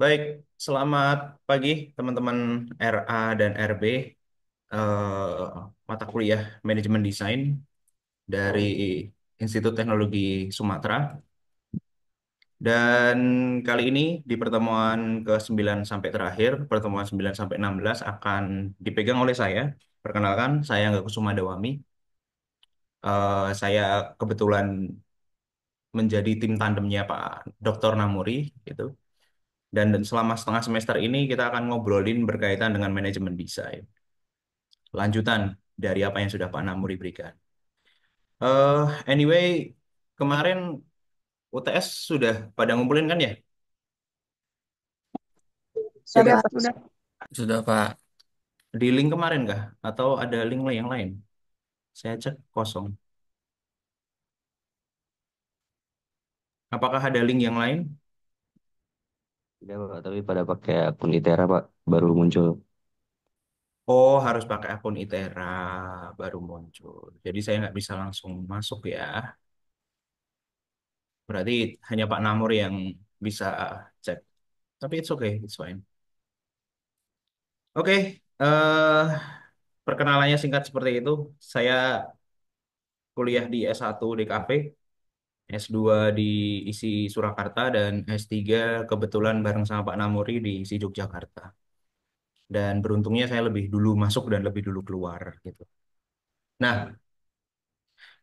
Baik, selamat pagi teman-teman RA dan RB, mata kuliah Manajemen Desain dari Institut Teknologi Sumatera. Dan kali ini di pertemuan ke-9 sampai terakhir, pertemuan 9 sampai 16 akan dipegang oleh saya. Perkenalkan, saya Angga Kusuma Dawami. Saya kebetulan menjadi tim tandemnya Pak Dr. Namuri, gitu. Dan selama setengah semester ini kita akan ngobrolin berkaitan dengan manajemen desain. Lanjutan dari apa yang sudah Pak Namuri berikan. Anyway, kemarin UTS sudah pada ngumpulin kan ya? Sudah Sudah, Pak. sudah. Sudah Pak. Di link kemarin kah? Atau ada link yang lain? Saya cek kosong. Apakah ada link yang lain? Sudah, Pak, tapi pada pakai akun ITERA, Pak, baru muncul. Oh, harus pakai akun ITERA baru muncul. Jadi saya nggak bisa langsung masuk ya. Berarti hanya Pak Namuri yang bisa cek. Tapi it's okay, it's fine. Oke, perkenalannya singkat seperti itu. Saya kuliah di S1 di KP, S2 di ISI Surakarta, dan S3 kebetulan bareng sama Pak Namuri di ISI Yogyakarta. Dan beruntungnya saya lebih dulu masuk dan lebih dulu keluar gitu. Nah,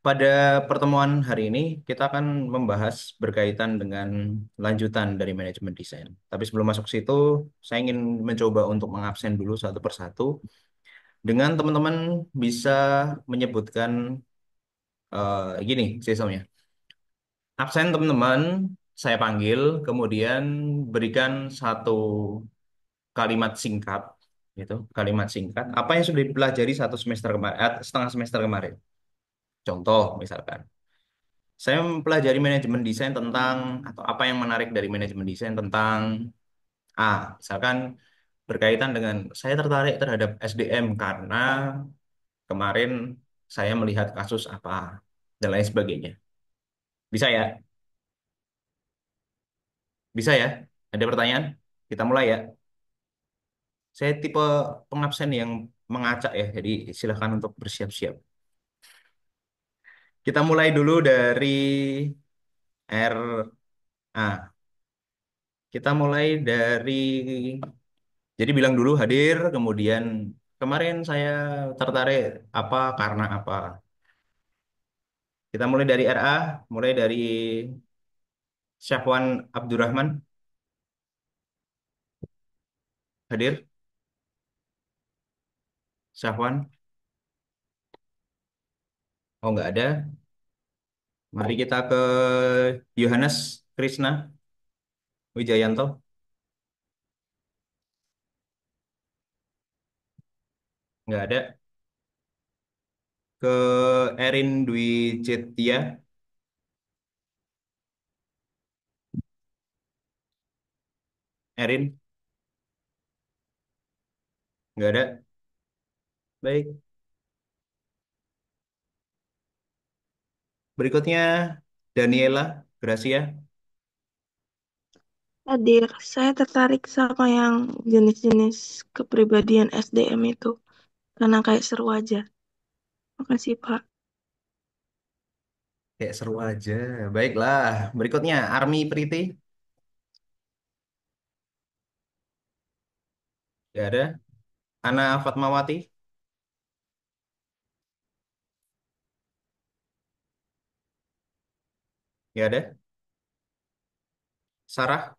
pada pertemuan hari ini kita akan membahas berkaitan dengan lanjutan dari manajemen desain. Tapi sebelum masuk ke situ, saya ingin mencoba untuk mengabsen dulu satu persatu dengan teman-teman bisa menyebutkan gini sistemnya. Absen teman-teman, saya panggil, kemudian berikan satu kalimat singkat, gitu, kalimat singkat. Apa yang sudah dipelajari satu semester kemarin, setengah semester kemarin. Contoh, misalkan, saya mempelajari manajemen desain tentang, atau apa yang menarik dari manajemen desain tentang A, misalkan berkaitan dengan saya tertarik terhadap SDM karena kemarin saya melihat kasus apa, dan lain sebagainya. Bisa ya? Bisa ya? Ada pertanyaan? Kita mulai ya. Saya tipe pengabsen yang mengacak ya, jadi silakan untuk bersiap-siap. Kita mulai dulu dari R A. Kita mulai dari, jadi bilang dulu hadir, kemudian kemarin saya tertarik apa karena apa. Kita mulai dari RA, mulai dari Syahwan Abdurrahman, hadir. Syahwan, oh nggak ada. Mari kita ke Yohanes Krishna Wijayanto, nggak ada. Ke Erin Dwi Cetya, Erin, nggak ada. Baik. Berikutnya Daniela Gracia. Hadir, saya tertarik sama yang jenis-jenis kepribadian SDM itu, karena kayak seru aja. Makasih, Pak. Kayak seru aja. Baiklah. Berikutnya Army Priti. Nggak ada. Ana Fatmawati. Nggak ada. Sarah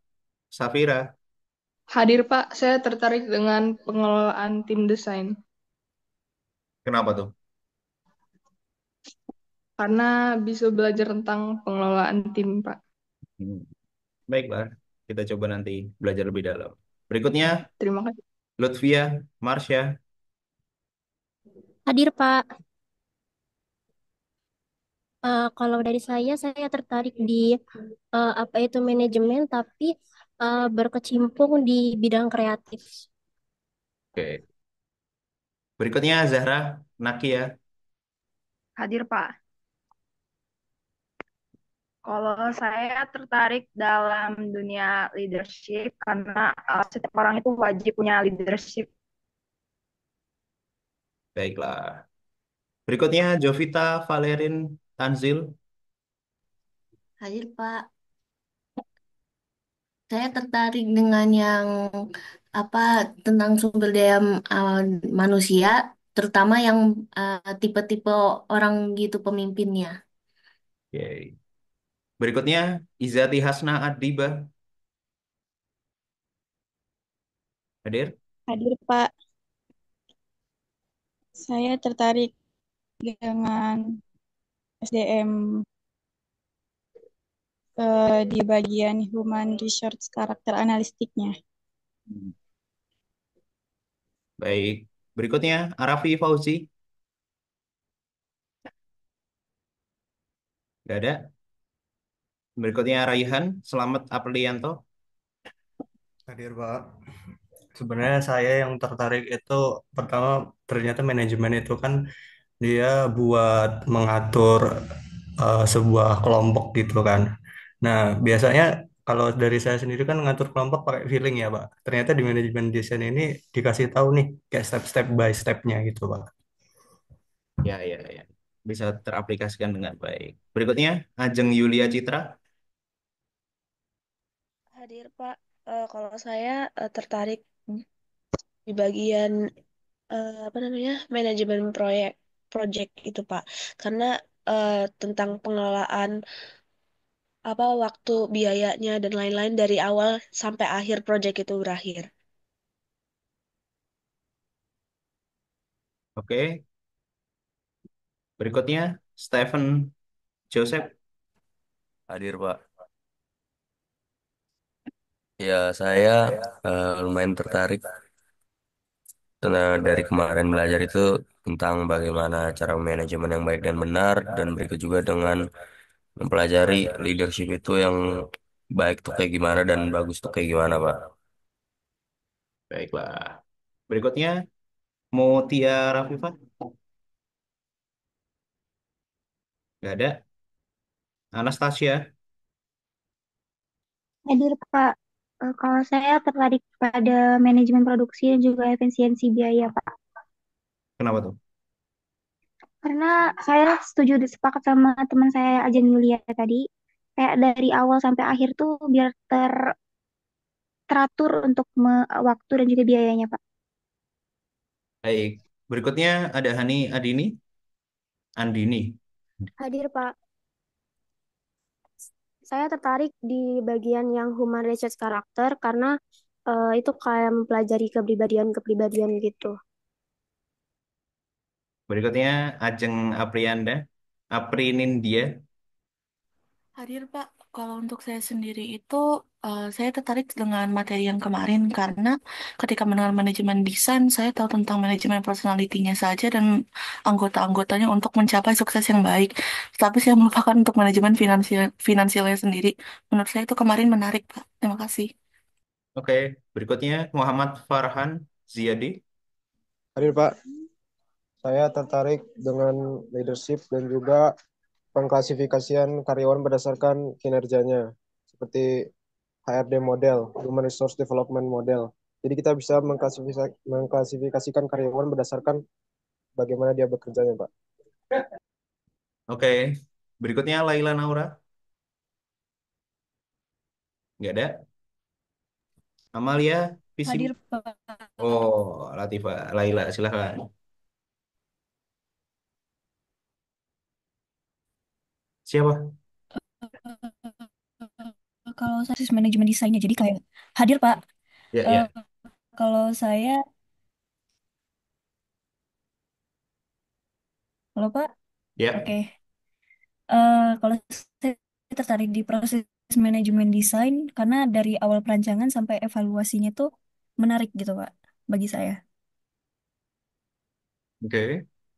Safira. Hadir Pak, saya tertarik dengan pengelolaan tim desain Kenapa tuh? karena bisa belajar tentang pengelolaan tim Pak. Hmm, Baiklah. Kita coba nanti belajar lebih dalam. Berikutnya Terima kasih. Lutfia Marsha. Hadir Pak. Kalau dari saya tertarik di apa itu manajemen, tapi berkecimpung di bidang kreatif. Oke. Berikutnya Zahra Nakia. Hadir Pak. Kalau saya tertarik dalam dunia leadership karena setiap orang itu wajib punya leadership. Baiklah. Berikutnya Jovita Valerin Tanzil. Hadir, Pak. Saya tertarik dengan yang apa tentang sumber daya uh, manusia, terutama yang tipe-tipe orang gitu pemimpinnya. Oke. Berikutnya Izati Hasna Adiba. Hadir? Hadir, Pak. Saya tertarik dengan SDM di bagian Human Resource karakter analistiknya. Baik. Berikutnya Arafi Fauzi. Nggak ada. Berikutnya Raihan Selamat Aprilianto. Hadir, Pak. Sebenarnya saya yang tertarik itu pertama ternyata manajemen itu kan dia buat mengatur sebuah kelompok gitu kan. Nah, biasanya kalau dari saya sendiri kan ngatur kelompok pakai feeling ya, Pak. Ternyata di manajemen desain ini dikasih tahu nih kayak step-step by stepnya gitu, Pak. Ya, ya, ya. Bisa teraplikasikan dengan baik. Berikutnya Ajeng Yulia Citra. Hadir, Pak. Kalau saya tertarik di bagian apa namanya manajemen project itu, Pak, karena tentang pengelolaan apa waktu biayanya dan lain-lain dari awal sampai akhir project itu berakhir. Oke. Berikutnya Stephen Joseph. Hadir, Pak. Ya, saya lumayan tertarik dari kemarin belajar itu tentang bagaimana cara manajemen yang baik dan benar, dan berikut juga dengan mempelajari leadership itu yang baik tuh kayak gimana dan bagus tuh kayak gimana, Pak. Baiklah. Berikutnya Mutia Rafifah. Nggak ada. Anastasia. Hadir, Pak. Kalau saya tertarik pada manajemen produksi dan juga efisiensi biaya, Pak. Kenapa tuh? Karena saya setuju sepakat sama teman saya Ajeng Yulia tadi. Kayak dari awal sampai akhir tuh biar teratur untuk waktu dan juga biayanya, Pak. Baik. Berikutnya ada Hani Adini. Andini. Hadir, Pak. Saya tertarik di bagian yang human research karakter karena itu kayak mempelajari kepribadian-kepribadian gitu. Berikutnya Ajeng Aprianda. Aprinindya. Hadir, Pak. Kalau untuk saya sendiri itu, saya tertarik dengan materi yang kemarin karena ketika mendengar manajemen desain, saya tahu tentang manajemen personality-nya saja dan anggota-anggotanya untuk mencapai sukses yang baik. Tapi saya melupakan untuk manajemen finansialnya sendiri. Menurut saya itu kemarin menarik, Pak. Terima kasih. Oke. Berikutnya Muhammad Farhan Ziyadi. Hadir, Pak. Saya tertarik dengan leadership dan juga pengklasifikasian karyawan berdasarkan kinerjanya, seperti HRD model, Human Resource Development Model. Jadi kita bisa mengklasifikasikan karyawan berdasarkan bagaimana dia bekerjanya, Pak. Oke. Berikutnya Laila Naura. Nggak ada. Amalia Pisim. Hadir, Pak. Oh, Latifa. Laila, silahkan. Siapa? Kalau saya manajemen desainnya, jadi kayak hadir, Pak. Ya, Eh, ya. kalau saya, halo Pak. Ya. Oke. Kalau saya tertarik di proses manajemen desain karena dari awal perancangan sampai evaluasinya tuh menarik gitu Pak bagi saya. Oke.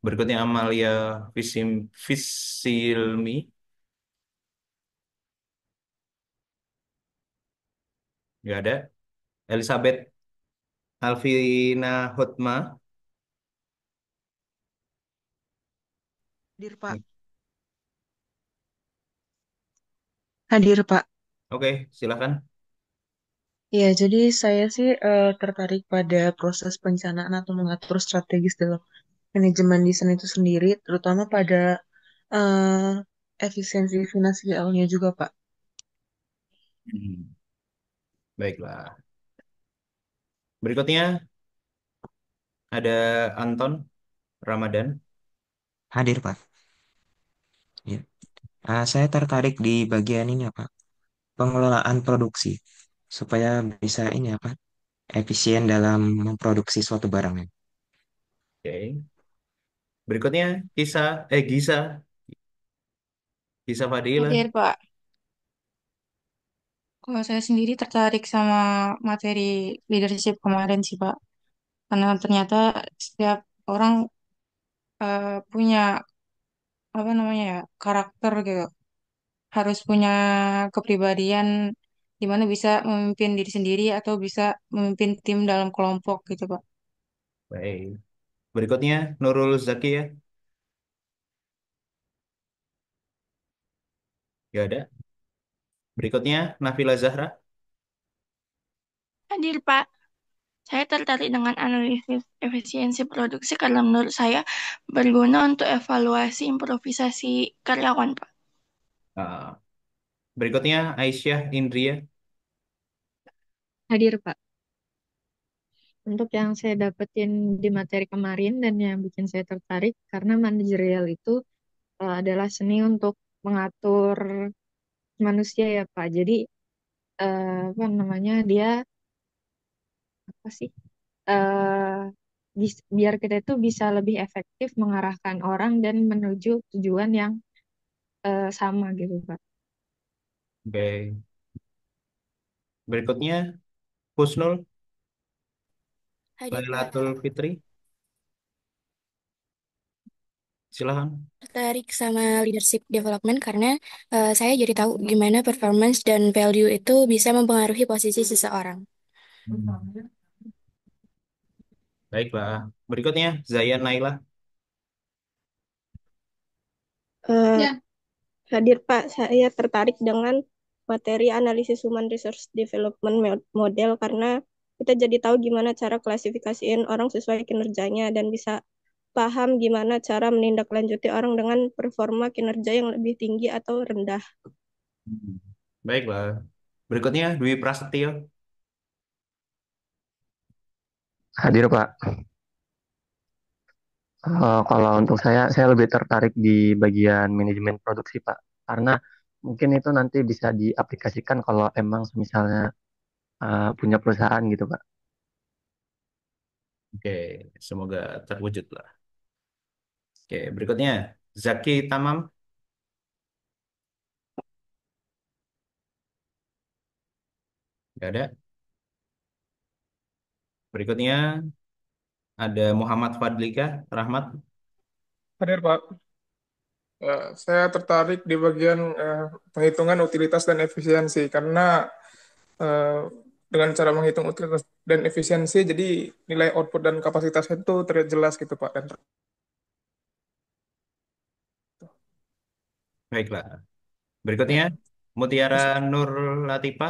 Berikutnya Amalia Fisilmi. Nggak ada. Elizabeth Alvina Hotma. Hadir, Pak. Hadir, Pak. Oke, silakan. Ya, jadi saya sih tertarik pada proses perencanaan atau mengatur strategis dalam manajemen desain itu sendiri, terutama pada eh, efisiensi finansialnya juga, Pak. Hmm, Baiklah. Berikutnya ada Anton Ramadan. Hadir, Pak. Ya. Saya tertarik di bagian ini, Pak. Pengelolaan produksi supaya bisa ini apa? Efisien dalam memproduksi suatu barang. Ya. Oke. Berikutnya Gisa Fadila. Hadir, Pak. Kalau saya sendiri tertarik sama materi leadership kemarin sih, Pak. Karena ternyata setiap orang punya apa namanya ya karakter gitu. Harus punya kepribadian di mana bisa memimpin diri sendiri atau bisa memimpin tim dalam kelompok gitu, Pak. Baik. Berikutnya Nurul Zakia. Gak ada. Berikutnya Nafila Zahra. Hadir, Pak. Saya tertarik dengan analisis efisiensi produksi karena menurut saya berguna untuk evaluasi improvisasi karyawan, Pak. Ah, Berikutnya Aisyah Indria. Hadir, Pak. Untuk yang saya dapetin di materi kemarin dan yang bikin saya tertarik karena manajerial itu adalah seni untuk mengatur manusia ya, Pak. Jadi apa namanya dia apa sih? eh biar kita itu bisa lebih efektif mengarahkan orang dan menuju tujuan yang sama gitu, Pak. Oke. Berikutnya Husnul Hadir, Pak. Lailatul Fitri. Silahkan. Tertarik sama leadership development karena saya jadi tahu gimana performance dan value itu bisa mempengaruhi posisi seseorang. Baiklah. Berikutnya Zayan Naila. Ya. Hadir Pak, saya tertarik dengan materi analisis human resource development model karena kita jadi tahu gimana cara klasifikasiin orang sesuai kinerjanya dan bisa paham gimana cara menindaklanjuti orang dengan performa kinerja yang lebih tinggi atau rendah. Baiklah. Berikutnya Dwi Prasetyo. Hadir Pak. Kalau untuk saya lebih tertarik di bagian manajemen produksi Pak, karena mungkin itu nanti bisa diaplikasikan kalau emang misalnya punya perusahaan gitu Pak. Oke, semoga terwujud lah. Oke, berikutnya Zaki Tamam. Gak ada. Berikutnya ada Muhammad Fadlika Rahmat. Hadir, Pak. Saya tertarik di bagian penghitungan utilitas dan efisiensi karena eh, dengan cara menghitung utilitas dan efisiensi, jadi nilai output dan kapasitasnya itu terlihat jelas gitu, Pak. Dan Baiklah. Berikutnya Mutiara Nur Latifa.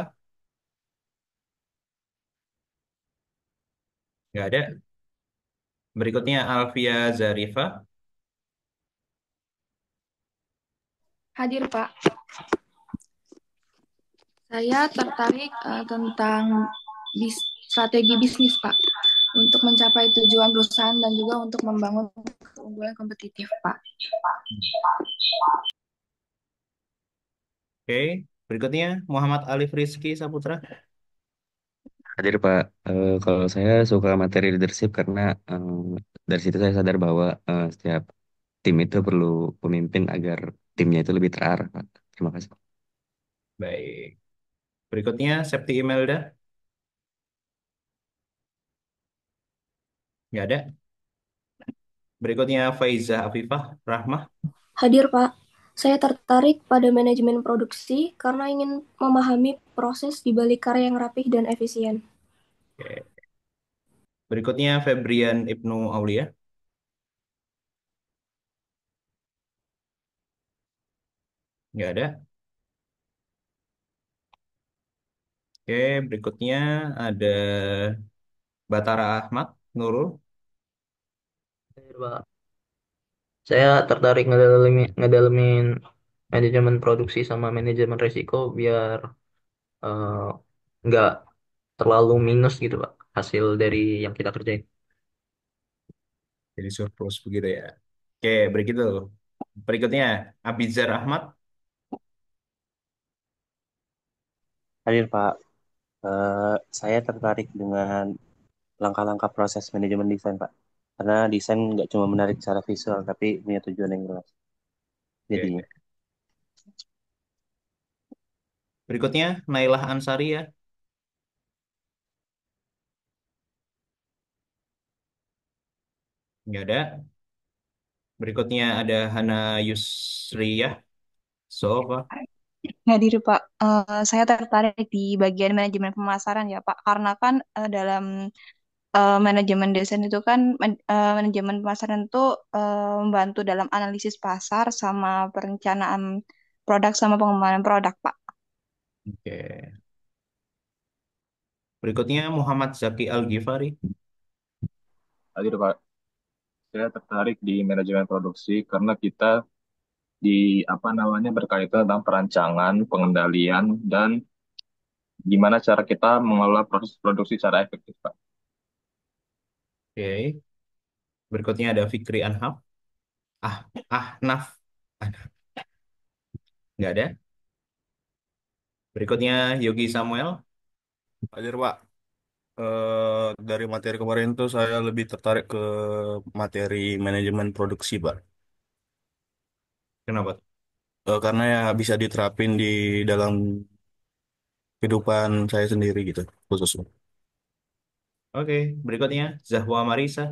Gak ada. Berikutnya Alfia Zarifa. Hadir, Pak. Saya tertarik tentang strategi bisnis, Pak, untuk mencapai tujuan perusahaan dan juga untuk membangun keunggulan kompetitif, Pak. Oke, berikutnya Muhammad Alif Rizky Saputra. Hadir Pak, kalau saya suka materi leadership karena dari situ saya sadar bahwa setiap tim itu perlu pemimpin agar timnya itu lebih terarah Pak. Terima kasih. Baik. Berikutnya Septi Imelda. Nggak ada. Berikutnya Faiza Afifah Rahmah. Hadir, Pak. Saya tertarik pada manajemen produksi karena ingin memahami proses di balik karya yang rapih dan efisien. Oke. Berikutnya Febrian Ibnu Aulia. Nggak ada. Oke, berikutnya ada Batara Ahmad Nurul. Pak. Saya tertarik ngedalamin manajemen produksi sama manajemen risiko biar eh, nggak terlalu minus gitu Pak hasil dari yang kita kerjain. Jadi surplus begitu ya. Oke, berikutnya Abizar Ahmad. Hadir Pak. Saya tertarik dengan langkah-langkah proses manajemen desain Pak. Karena desain nggak cuma menarik secara visual, tapi punya tujuan yang jelas. Jadinya. Oke. Berikutnya Nailah Ansari ya. Nggak ada. Berikutnya ada Hana Yusriyah. So, apa? Hadir Pak, saya tertarik di bagian manajemen pemasaran ya Pak, karena kan dalam manajemen desain itu kan manajemen pemasaran itu membantu dalam analisis pasar sama perencanaan produk sama pengembangan produk Pak. Oke. Berikutnya Muhammad Zaki Al-Ghifari. Hadir Pak, saya tertarik di manajemen produksi karena kita di apa namanya berkaitan tentang perancangan, pengendalian, dan gimana cara kita mengelola proses produksi secara efektif, Pak. Oke. Berikutnya ada Fikri Anhaf. Ah, Ahnaf. Nggak ada. Berikutnya Yogi Samuel. Hadir Pak. Dari materi kemarin tuh saya lebih tertarik ke materi manajemen produksi Pak. Kenapa? Karena ya bisa diterapin di dalam kehidupan saya sendiri gitu khususnya. Oke, berikutnya Zahwa Marisa.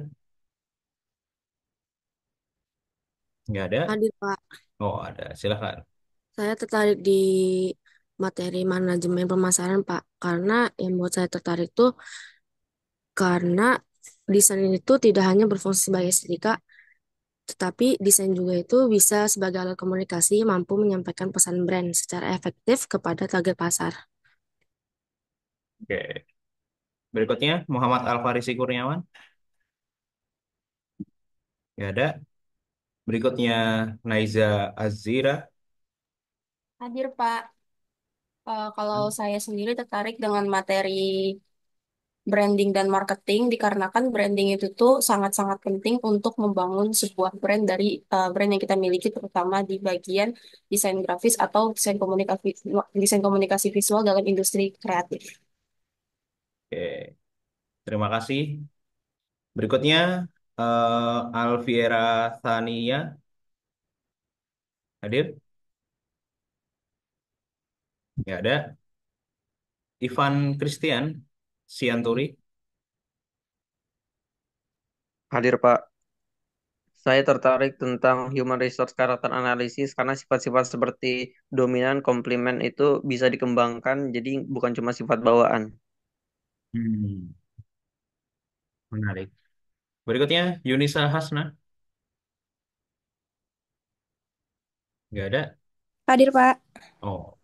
Nggak ada. Hadir, Pak. Oh, ada. Silakan. Saya tertarik di materi manajemen pemasaran, Pak. Karena yang buat saya tertarik tuh karena desain itu tidak hanya berfungsi sebagai estetika, tetapi desain juga itu bisa sebagai alat komunikasi yang mampu menyampaikan pesan brand secara efektif kepada target pasar. Oke. Berikutnya Muhammad Alfarisi Kurniawan. Nggak ada. Berikutnya Naiza Azira. Hadir, Pak. Kalau saya sendiri tertarik dengan materi branding dan marketing dikarenakan branding itu tuh sangat-sangat penting untuk membangun sebuah brand dari brand yang kita miliki terutama di bagian desain grafis atau desain komunikasi visual dalam industri kreatif. Oke. Terima kasih. Berikutnya Alfiera Thania. Hadir? Nggak ada. Ivan Christian Sianturi. Hadir Pak. Saya tertarik tentang human resource character analysis karena sifat-sifat seperti dominan, komplement itu bisa dikembangkan jadi bukan cuma sifat bawaan. Hmm, menarik. Berikutnya Yunisa Hasna. Nggak ada. Hadir, Pak. Oh,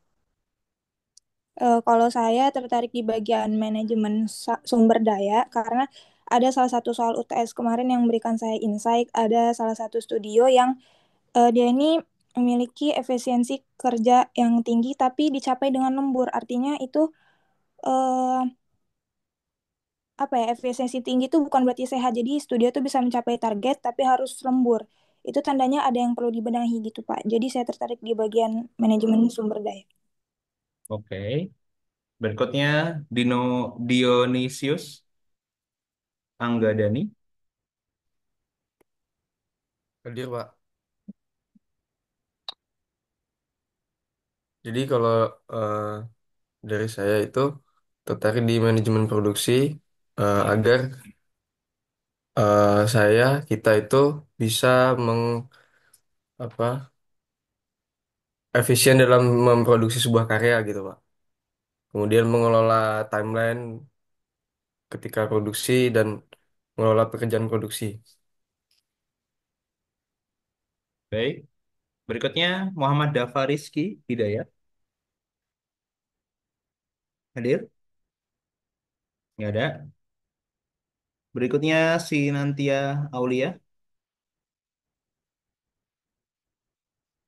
Kalau saya tertarik di bagian manajemen sumber daya karena ada salah satu soal UTS kemarin yang memberikan saya insight, ada salah satu studio yang dia ini memiliki efisiensi kerja yang tinggi tapi dicapai dengan lembur. Artinya itu eh, apa ya, efisiensi tinggi itu bukan berarti sehat. Jadi studio itu bisa mencapai target tapi harus lembur. Itu tandanya ada yang perlu dibenahi gitu, Pak. Jadi saya tertarik di bagian manajemen sumber daya. oke. Berikutnya Dionysius Anggadani. Hadir Pak. Jadi kalau eh, dari saya itu tertarik di manajemen produksi agar kita itu bisa apa efisien dalam memproduksi sebuah karya gitu Pak. Kemudian mengelola timeline ketika produksi dan mengelola pekerjaan produksi. Baik. Berikutnya Muhammad Dafa Rizky Hidayat. Hadir? Nggak ada. Berikutnya si Nantia Aulia.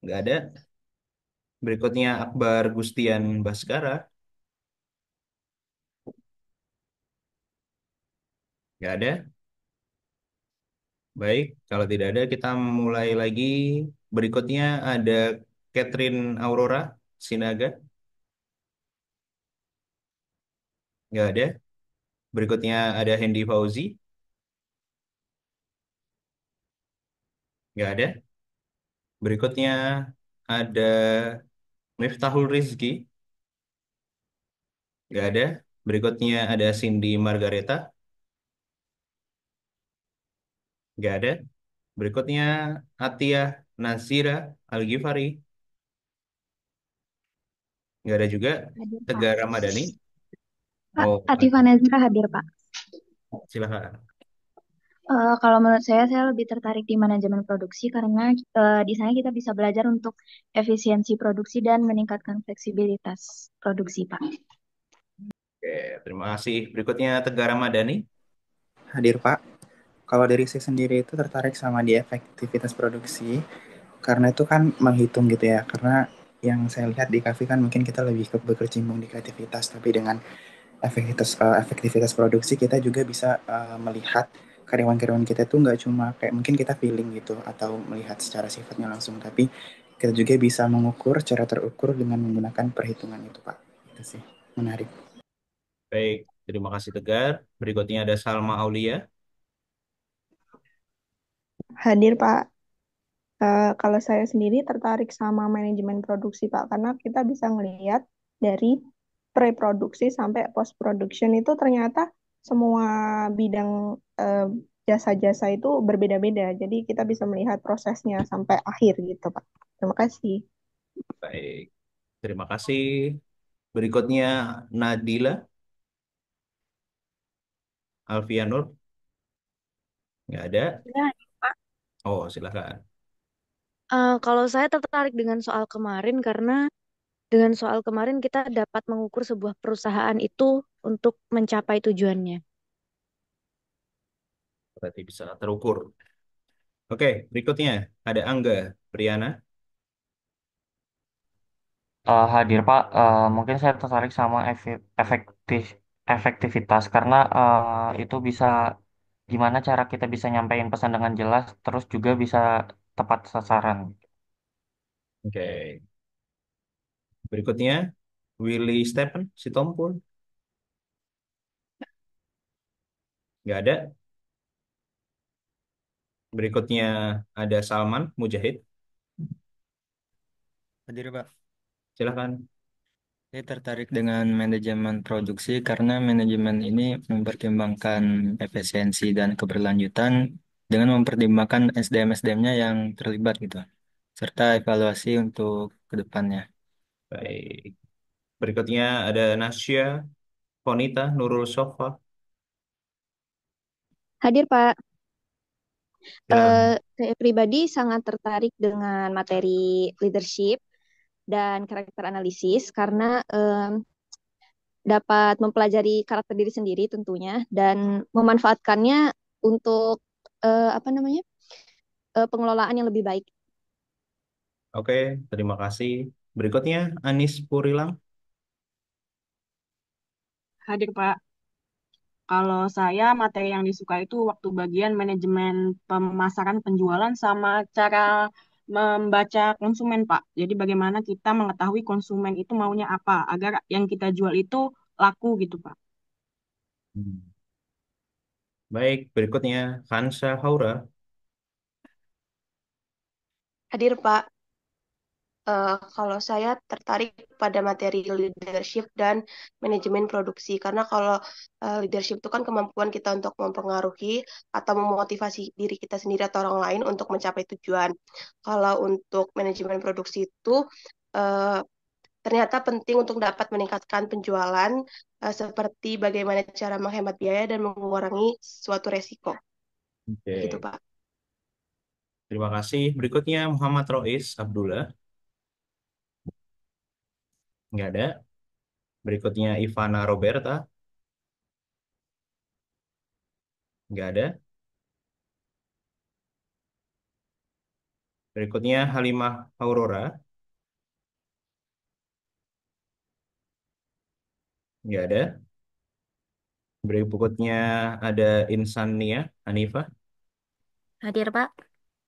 Nggak ada. Berikutnya Akbar Gustian Baskara. Nggak ada. Baik, kalau tidak ada kita mulai lagi. Berikutnya ada Catherine Aurora Sinaga. Nggak ada. Berikutnya ada Hendy Fauzi. Nggak ada. Berikutnya ada Miftahul Rizki. Nggak ada. Berikutnya ada Cindy Margareta. Nggak ada. Berikutnya Atiyah Nazira Al-Ghifari. Nggak ada juga. Hadir, Pak. Tegar Ramadhani. Pak, Oh, Atifah Nazira hadir, Pak. silakan. Kalau menurut saya lebih tertarik di manajemen produksi karena di sana kita bisa belajar untuk efisiensi produksi dan meningkatkan fleksibilitas produksi, Pak. Oke, terima kasih. Berikutnya Tegar Ramadhani. Hadir Pak, kalau dari saya sendiri itu tertarik sama di efektivitas produksi karena itu kan menghitung gitu ya. Karena yang saya lihat di kafe kan mungkin kita lebih berkecimpung di kreativitas, tapi dengan efektivitas produksi kita juga bisa melihat karyawan-karyawan kita tuh nggak cuma kayak mungkin kita feeling gitu atau melihat secara sifatnya langsung, tapi kita juga bisa mengukur secara terukur dengan menggunakan perhitungan itu Pak. Itu sih menarik. Baik, terima kasih Tegar. Berikutnya ada Salma Aulia. Hadir Pak. Kalau saya sendiri tertarik sama manajemen produksi Pak, karena kita bisa ngelihat dari pre-produksi sampai post-production itu ternyata semua bidang jasa-jasa itu berbeda-beda. Jadi kita bisa melihat prosesnya sampai akhir gitu Pak. Terima kasih. Baik, terima kasih. Berikutnya Nadila Alfianur. Nggak ada. Ya, Pak. Oh, silakan. Kalau saya tertarik dengan soal kemarin karena dengan soal kemarin kita dapat mengukur sebuah perusahaan itu untuk mencapai tujuannya. Berarti bisa terukur. Oke, berikutnya ada Angga Priana. Hadir Pak, mungkin saya tertarik sama efektivitas karena itu bisa gimana cara kita bisa nyampein pesan dengan jelas, terus juga bisa tepat sasaran. Oke, berikutnya Willy Stephen Sitompul. Nggak ada. Berikutnya ada Salman Mujahid. Hadir Pak, Silakan. saya tertarik dengan manajemen produksi karena manajemen ini mempertimbangkan efisiensi dan keberlanjutan dengan mempertimbangkan SDM-SDM-nya yang terlibat gitu, serta evaluasi untuk ke depannya. Baik. Berikutnya ada Nasya Ponita Nurul Sofa. Hadir, Pak. Silakan. Saya pribadi sangat tertarik dengan materi leadership dan karakter analisis karena dapat mempelajari karakter diri sendiri tentunya dan memanfaatkannya untuk apa namanya pengelolaan yang lebih baik. Oke, terima kasih. Berikutnya Anis Purilang. Hadir Pak. Kalau saya materi yang disuka itu waktu bagian manajemen pemasaran penjualan sama cara membaca konsumen Pak. Jadi bagaimana kita mengetahui konsumen itu maunya apa agar yang kita jual itu laku gitu Pak. Hmm. Baik, berikutnya Hansa Haura. Hadir Pak. Kalau saya tertarik pada materi leadership dan manajemen produksi, karena kalau leadership itu kan kemampuan kita untuk mempengaruhi atau memotivasi diri kita sendiri atau orang lain untuk mencapai tujuan. Kalau untuk manajemen produksi itu uh, ternyata penting untuk dapat meningkatkan penjualan, seperti bagaimana cara menghemat biaya dan mengurangi suatu resiko. Gitu Oke, Pak. terima kasih. Berikutnya Muhammad Rois Abdullah. Nggak ada. Berikutnya Ivana Roberta. Nggak ada. Berikutnya Halimah Aurora. Nggak ada. Berikutnya ada Insania Hanifah. Hadir, Pak.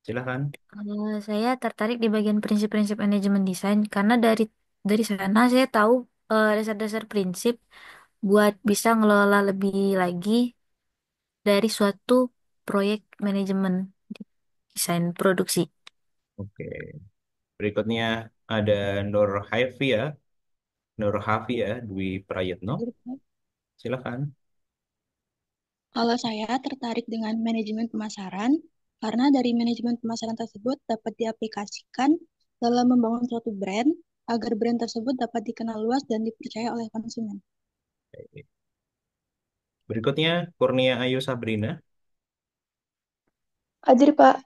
Silahkan. Saya tertarik di bagian prinsip-prinsip manajemen desain karena dari sana saya tahu dasar-dasar prinsip buat bisa ngelola lebih lagi dari suatu proyek manajemen desain produksi. Oke. Berikutnya ada Nur Hafia. Nur Hafia Dwi Prayitno. Hadir, Pak. Silahkan. Kalau saya tertarik dengan manajemen pemasaran, karena dari manajemen pemasaran tersebut dapat diaplikasikan dalam membangun suatu brand, agar brand tersebut dapat dikenal luas dan dipercaya oleh konsumen. Berikutnya Kurnia Ayu Sabrina. Hadir, Pak.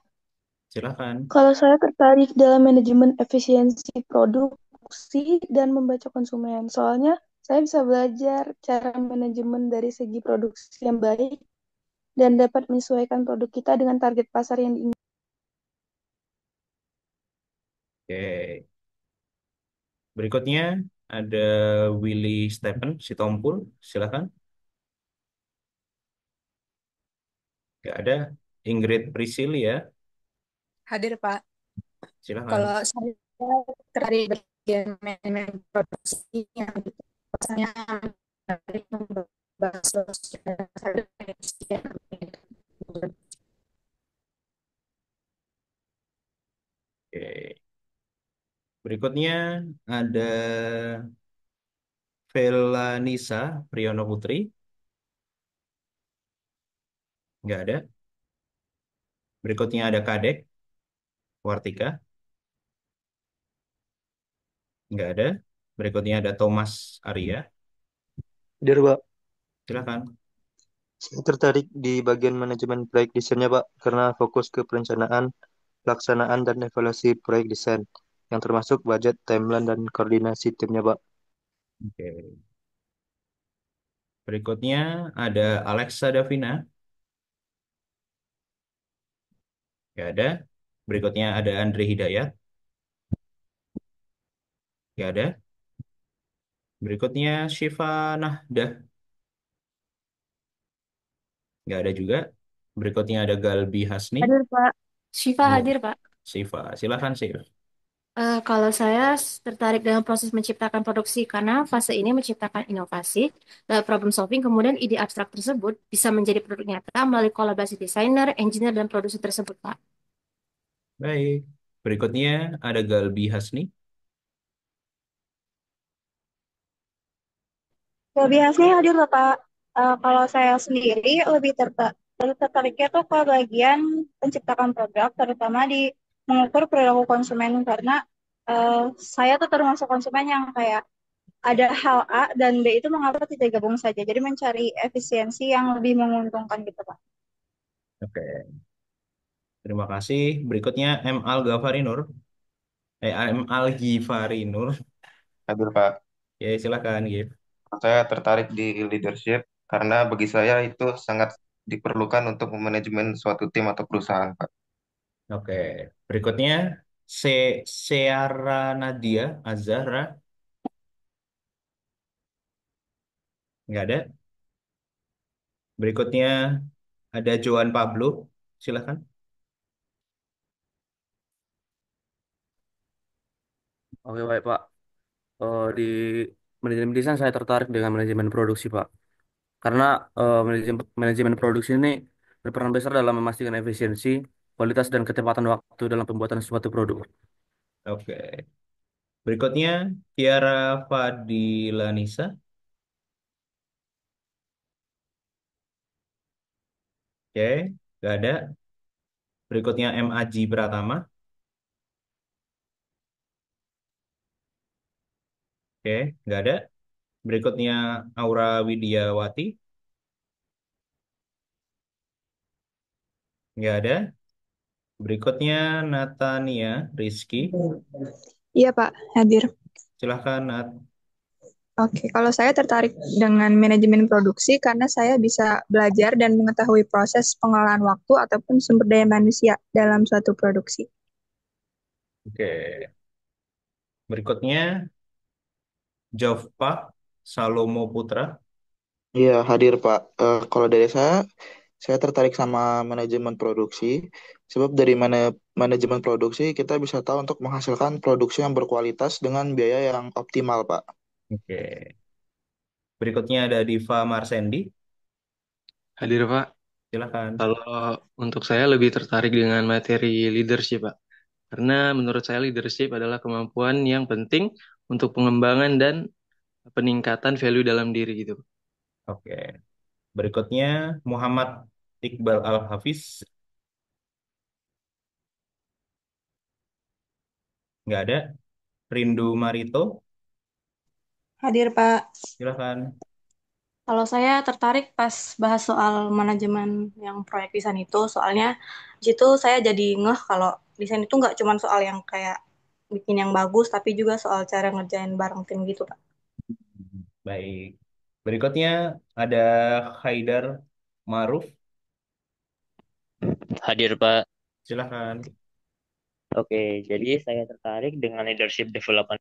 Silahkan. Kalau saya tertarik dalam manajemen efisiensi produksi dan membaca konsumen. Soalnya saya bisa belajar cara manajemen dari segi produksi yang baik dan dapat menyesuaikan produk kita dengan target pasar yang diinginkan. Oke. Berikutnya ada Willy Stephen Sitompul. Silahkan. Nggak ada. Ingrid Priscilia. Hadir, Pak. Silahkan. Kalau saya tertarik bagian manajemen produksi yang pasalnya dari membahas dasar efisien. Oke. Berikutnya ada Velanisa Priyono Putri. Nggak ada. Berikutnya ada Kadek Wartika. Nggak ada. Berikutnya ada Thomas Arya. Hadir, Pak. Silakan. Saya tertarik di bagian manajemen proyek desainnya, Pak, karena fokus ke perencanaan, pelaksanaan, dan evaluasi proyek desain, yang termasuk budget, timeline, dan koordinasi timnya, Pak. Oke. Berikutnya ada Alexa Davina. Nggak ada. Berikutnya ada Andre Hidayat. Nggak ada. Berikutnya Syifa Nahdah. Nggak ada juga. Berikutnya ada Galbi Hasni. Hadir, Pak. Syifa Iya. hadir, Pak. Syifa. Silakan, Syif. Kalau saya tertarik dengan proses menciptakan produksi karena fase ini menciptakan inovasi, problem solving, kemudian ide abstrak tersebut bisa menjadi produk nyata melalui kolaborasi desainer, engineer, dan produser tersebut, Pak. Baik. Berikutnya ada Galbi Hasni. Lebih hasilnya hadir loh, Pak. Kalau saya sendiri lebih tertariknya tuh ke bagian penciptakan produk, terutama di mengukur perilaku konsumen karena eh, saya tuh termasuk konsumen yang kayak ada hal A dan B itu mengapa tidak gabung saja. Jadi mencari efisiensi yang lebih menguntungkan gitu, Pak. Oke. Terima kasih. Berikutnya M. Al Ghafari Nur. M. Al Ghifari Nur. Hadir, Pak. Ya, silakan, Gif. Saya tertarik di leadership karena bagi saya itu sangat diperlukan untuk manajemen suatu tim atau perusahaan, Pak. Oke. Berikutnya Se Seara Nadia Azahra. Nggak ada. Berikutnya ada Joan Pablo. Silakan. Oke, baik, Pak. Di manajemen desain saya tertarik dengan manajemen produksi, Pak. Karena manajemen produksi ini berperan besar dalam memastikan efisiensi, kualitas, dan ketepatan waktu dalam pembuatan suatu produk. Oke. Berikutnya Tiara Fadilanisa. Oke. Nggak ada. Berikutnya M. Aji Pratama. Oke. Nggak ada. Berikutnya Aura Widiawati. Nggak ada. Berikutnya Natania Rizky. Iya, Pak, hadir. Silahkan, Nat. Oke, kalau saya tertarik dengan manajemen produksi karena saya bisa belajar dan mengetahui proses pengolahan waktu ataupun sumber daya manusia dalam suatu produksi. Oke, berikutnya Jova Salomo Putra. Iya, hadir Pak. Kalau dari saya tertarik sama manajemen produksi, sebab dari manajemen produksi kita bisa tahu untuk menghasilkan produksi yang berkualitas dengan biaya yang optimal, Pak. Oke, berikutnya ada Diva Marsendi. Hadir Pak. Silakan. Kalau untuk saya lebih tertarik dengan materi leadership Pak. Karena menurut saya leadership adalah kemampuan yang penting untuk pengembangan dan peningkatan value dalam diri gitu. Oke, berikutnya Muhammad Iqbal Al-Hafiz. Nggak ada. Rindu Marito. Hadir, Pak. Silakan. Kalau saya tertarik pas bahas soal manajemen yang proyek desain itu, soalnya di situ saya jadi ngeh kalau desain itu nggak cuma soal yang kayak bikin yang bagus, tapi juga soal cara ngerjain bareng tim gitu, Pak. Baik. Berikutnya ada Haidar Maruf. Hadir Pak. Silakan. Oke, jadi saya tertarik dengan leadership development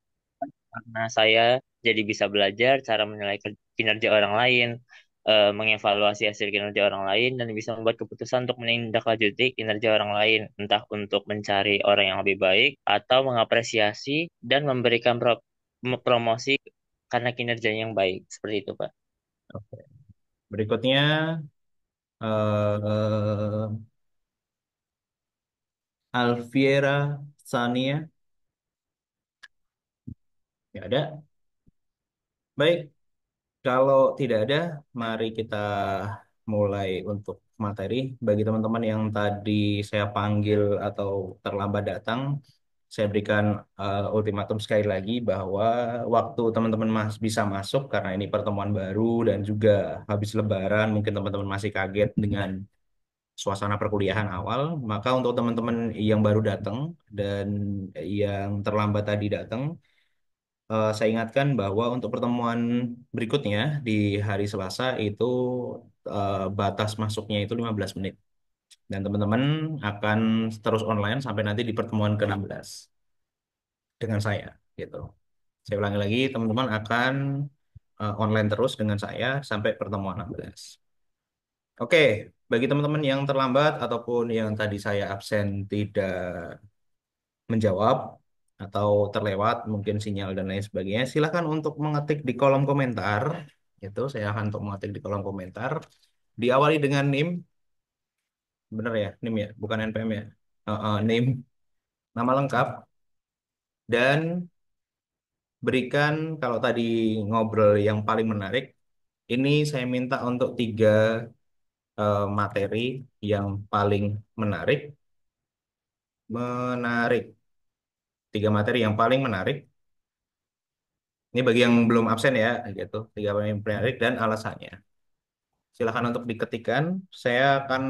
karena saya jadi bisa belajar cara menilai kinerja orang lain, mengevaluasi hasil kinerja orang lain, dan bisa membuat keputusan untuk menindaklanjuti kinerja orang lain, entah untuk mencari orang yang lebih baik atau mengapresiasi dan memberikan promosi karena kinerjanya yang baik. Seperti itu, Pak. Oke. Berikutnya eh Alfiera Sania. Nggak ada. Baik. Kalau tidak ada, mari kita mulai untuk materi. Bagi teman-teman yang tadi saya panggil atau terlambat datang, saya berikan ultimatum sekali lagi bahwa waktu teman-teman bisa masuk karena ini pertemuan baru dan juga habis Lebaran, mungkin teman-teman masih kaget dengan suasana perkuliahan awal. Maka untuk teman-teman yang baru datang dan yang terlambat tadi datang, saya ingatkan bahwa untuk pertemuan berikutnya di hari Selasa itu batas masuknya itu 15 menit. Dan teman-teman akan terus online sampai nanti di pertemuan ke-16 dengan saya gitu. Saya ulangi lagi, teman-teman akan online terus dengan saya sampai pertemuan 16. Oke, bagi teman-teman yang terlambat ataupun yang tadi saya absen tidak menjawab atau terlewat mungkin sinyal dan lain sebagainya, silakan untuk mengetik di kolom komentar. Itu saya akan untuk mengetik di kolom komentar. Diawali dengan NIM, bener ya, NIM ya, bukan NPM ya. NIM, nama lengkap, dan berikan kalau tadi ngobrol yang paling menarik. Ini saya minta untuk 3 materi yang paling menarik, menarik, 3 materi yang paling menarik. Ini bagi yang belum absen ya, gitu. 3 paling menarik dan alasannya. Silakan untuk diketikkan. Saya akan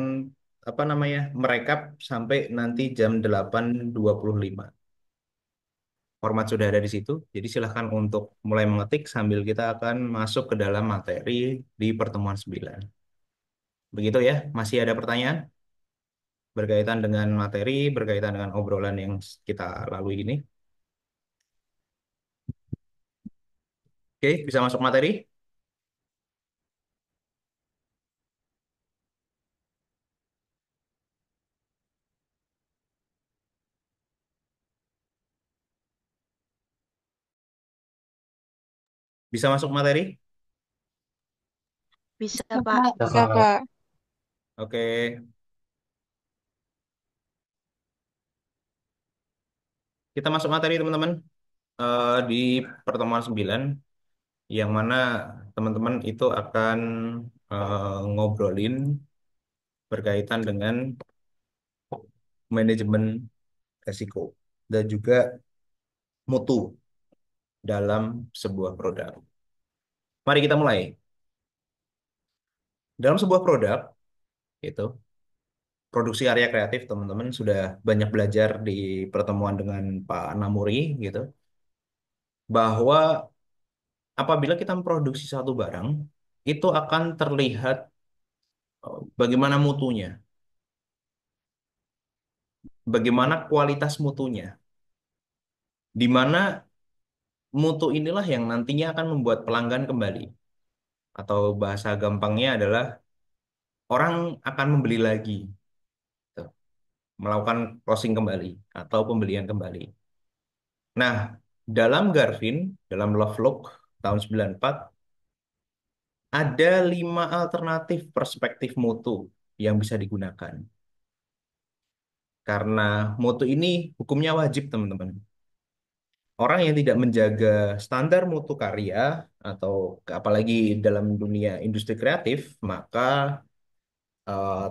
apa namanya merekap sampai nanti jam 8.25. Format sudah ada di situ. Jadi silakan untuk mulai mengetik sambil kita akan masuk ke dalam materi di pertemuan 9. Begitu ya. Masih ada pertanyaan berkaitan dengan materi, berkaitan dengan obrolan yang kita lalui ini? Oke, bisa masuk materi? Bisa masuk materi? Bisa, Bisa, Pak. Pak. Bisa, Pak. Oke. Kita masuk materi teman-teman. Di pertemuan 9 yang mana teman-teman itu akan ngobrolin berkaitan dengan manajemen resiko dan juga mutu dalam sebuah produk. Mari kita mulai. Dalam sebuah produk, itu produksi karya kreatif, teman-teman sudah banyak belajar di pertemuan dengan Pak Namuri, gitu, bahwa apabila kita memproduksi satu barang, itu akan terlihat bagaimana mutunya, bagaimana kualitas mutunya, di mana mutu inilah yang nantinya akan membuat pelanggan kembali. Atau bahasa gampangnya adalah orang akan membeli lagi, gitu. Melakukan closing kembali atau pembelian kembali. Nah, dalam Garvin, dalam Lovelock tahun 94, ada 5 alternatif perspektif mutu yang bisa digunakan. Karena mutu ini hukumnya wajib, teman-teman. Orang yang tidak menjaga standar mutu karya, atau apalagi dalam dunia industri kreatif, maka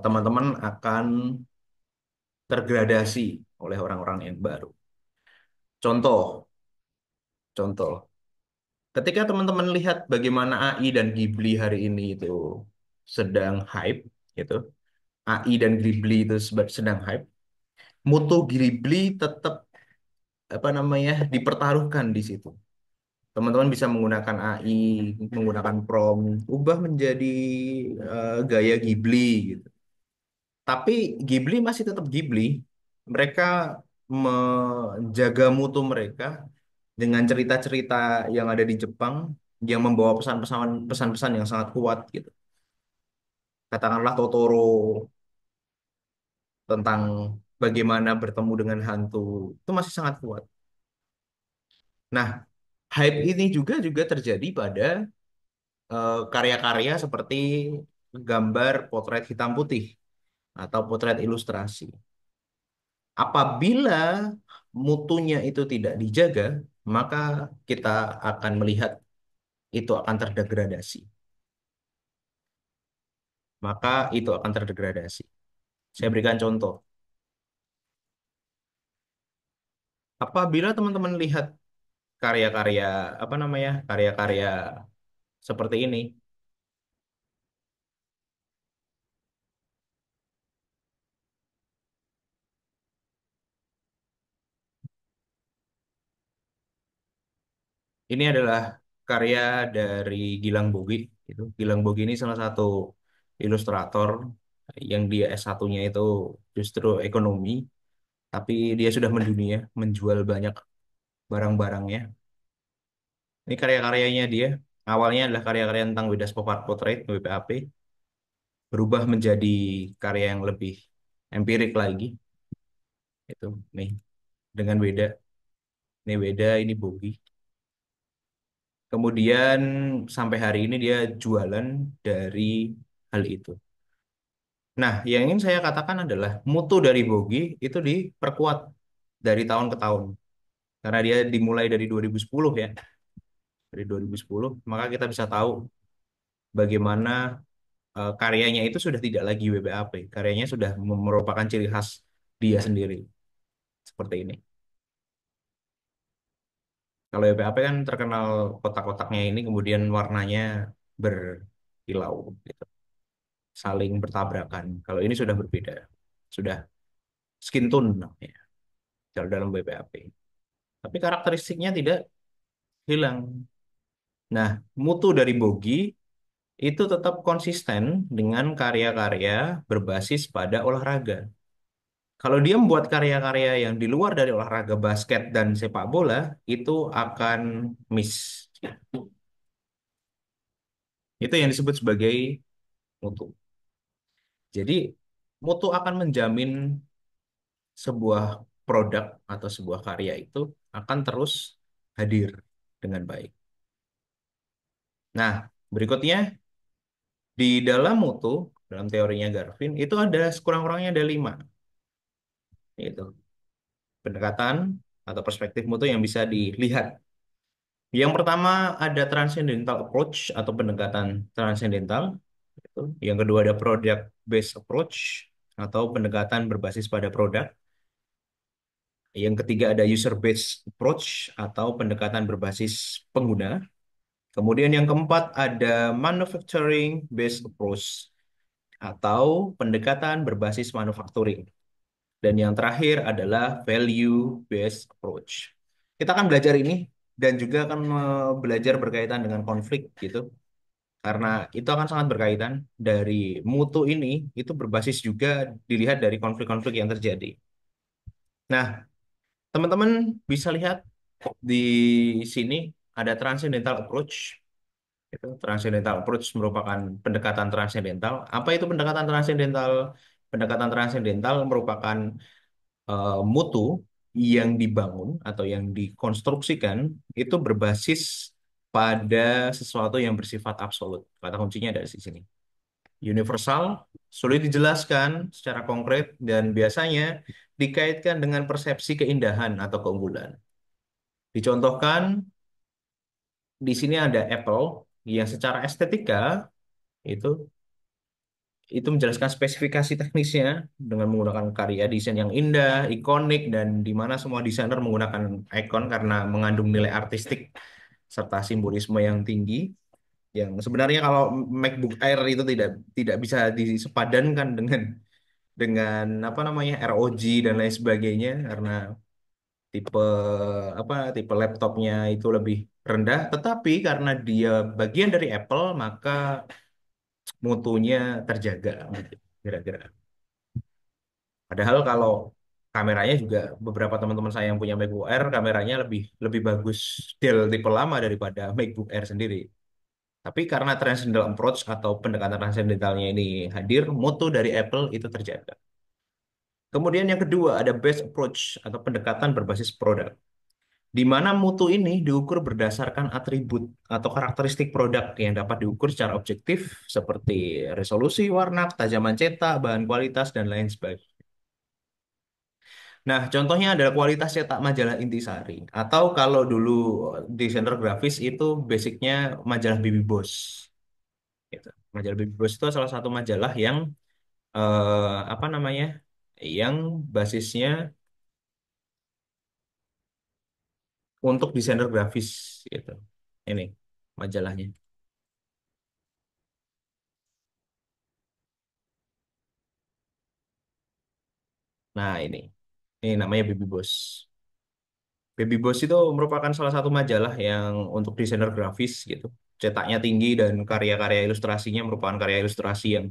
teman-teman akan tergradasi oleh orang-orang yang baru. Contoh, contoh. Ketika teman-teman lihat bagaimana AI dan Ghibli hari ini itu sedang hype, gitu. AI dan Ghibli itu sedang hype. Mutu Ghibli tetap apa namanya dipertaruhkan di situ. Teman-teman bisa menggunakan AI, menggunakan prompt, ubah menjadi gaya Ghibli gitu. Tapi Ghibli masih tetap Ghibli. Mereka menjaga mutu mereka dengan cerita-cerita yang ada di Jepang yang membawa pesan-pesan yang sangat kuat gitu. Katakanlah Totoro tentang bagaimana bertemu dengan hantu itu masih sangat kuat. Nah, hype ini juga terjadi pada karya-karya seperti gambar potret hitam putih atau potret ilustrasi. Apabila mutunya itu tidak dijaga, maka kita akan melihat itu akan terdegradasi. Maka itu akan terdegradasi. Saya berikan contoh. Apabila teman-teman lihat karya-karya apa namanya? Karya-karya seperti ini. Ini adalah karya dari Gilang Bogi. Gitu. Gilang Bogi ini salah satu ilustrator yang dia S1-nya itu justru ekonomi, tapi dia sudah mendunia, menjual banyak barang-barangnya. Ini karya-karyanya dia. Awalnya adalah karya-karya tentang Widas Pop Art Portrait, WPAP, berubah menjadi karya yang lebih empirik lagi. Itu nih, dengan beda. Ini beda, ini Bogi. Kemudian sampai hari ini dia jualan dari hal itu. Nah, yang ingin saya katakan adalah mutu dari Bogi itu diperkuat dari tahun ke tahun. Karena dia dimulai dari 2010 ya. Dari 2010, maka kita bisa tahu bagaimana karyanya itu sudah tidak lagi WPAP. Karyanya sudah merupakan ciri khas dia sendiri. Seperti ini. Kalau WPAP kan terkenal kotak-kotaknya ini kemudian warnanya berkilau gitu. Saling bertabrakan. Kalau ini sudah berbeda. Sudah skin tone namanya kalau dalam WPAP. Tapi karakteristiknya tidak hilang. Nah, mutu dari Bogi itu tetap konsisten dengan karya-karya berbasis pada olahraga. Kalau dia membuat karya-karya yang di luar dari olahraga basket dan sepak bola, itu akan miss. Itu yang disebut sebagai mutu. Jadi, mutu akan menjamin sebuah produk atau sebuah karya itu akan terus hadir dengan baik. Nah, berikutnya di dalam mutu, dalam teorinya Garvin, itu ada sekurang-kurangnya ada 5. Yaitu pendekatan atau perspektif mutu yang bisa dilihat. Yang pertama ada transcendental approach atau pendekatan transcendental. Yang kedua ada product based approach atau pendekatan berbasis pada produk. Yang ketiga ada user based approach atau pendekatan berbasis pengguna. Kemudian yang keempat ada manufacturing based approach atau pendekatan berbasis manufacturing. Dan yang terakhir adalah value based approach. Kita akan belajar ini dan juga akan belajar berkaitan dengan konflik gitu. Karena itu akan sangat berkaitan dari mutu ini itu berbasis juga dilihat dari konflik-konflik yang terjadi. Nah, teman-teman bisa lihat di sini ada transcendental approach. Itu transcendental approach merupakan pendekatan transendental. Apa itu pendekatan transendental? Pendekatan transendental merupakan mutu yang dibangun atau yang dikonstruksikan itu berbasis pada sesuatu yang bersifat absolut. Kata kuncinya ada di sini. Universal, sulit dijelaskan secara konkret dan biasanya dikaitkan dengan persepsi keindahan atau keunggulan. Dicontohkan di sini ada Apple yang secara estetika itu itu menjelaskan spesifikasi teknisnya dengan menggunakan karya desain yang indah, ikonik, dan di mana semua desainer menggunakan icon karena mengandung nilai artistik serta simbolisme yang tinggi. Yang sebenarnya kalau MacBook Air itu tidak bisa disepadankan dengan apa namanya ROG dan lain sebagainya karena tipe tipe laptopnya itu lebih rendah. Tetapi karena dia bagian dari Apple maka mutunya terjaga gitu, kira-kira. Padahal kalau kameranya juga beberapa teman-teman saya yang punya MacBook Air kameranya lebih lebih bagus Dell tipe lama daripada MacBook Air sendiri. Tapi karena transcendental approach atau pendekatan transcendentalnya ini hadir, mutu dari Apple itu terjaga. Kemudian yang kedua ada base approach atau pendekatan berbasis produk, di mana mutu ini diukur berdasarkan atribut atau karakteristik produk yang dapat diukur secara objektif seperti resolusi, warna, ketajaman cetak, bahan kualitas, dan lain sebagainya. Nah, contohnya adalah kualitas cetak majalah Intisari. Atau kalau dulu desainer grafis itu basicnya majalah Baby Boss. Gitu. Majalah Baby Boss itu salah satu majalah yang apa namanya, yang basisnya untuk desainer grafis gitu. Ini majalahnya. Nah, ini namanya Baby Boss. Baby Boss itu merupakan salah satu majalah yang untuk desainer grafis gitu. Cetaknya tinggi dan karya-karya ilustrasinya merupakan karya ilustrasi yang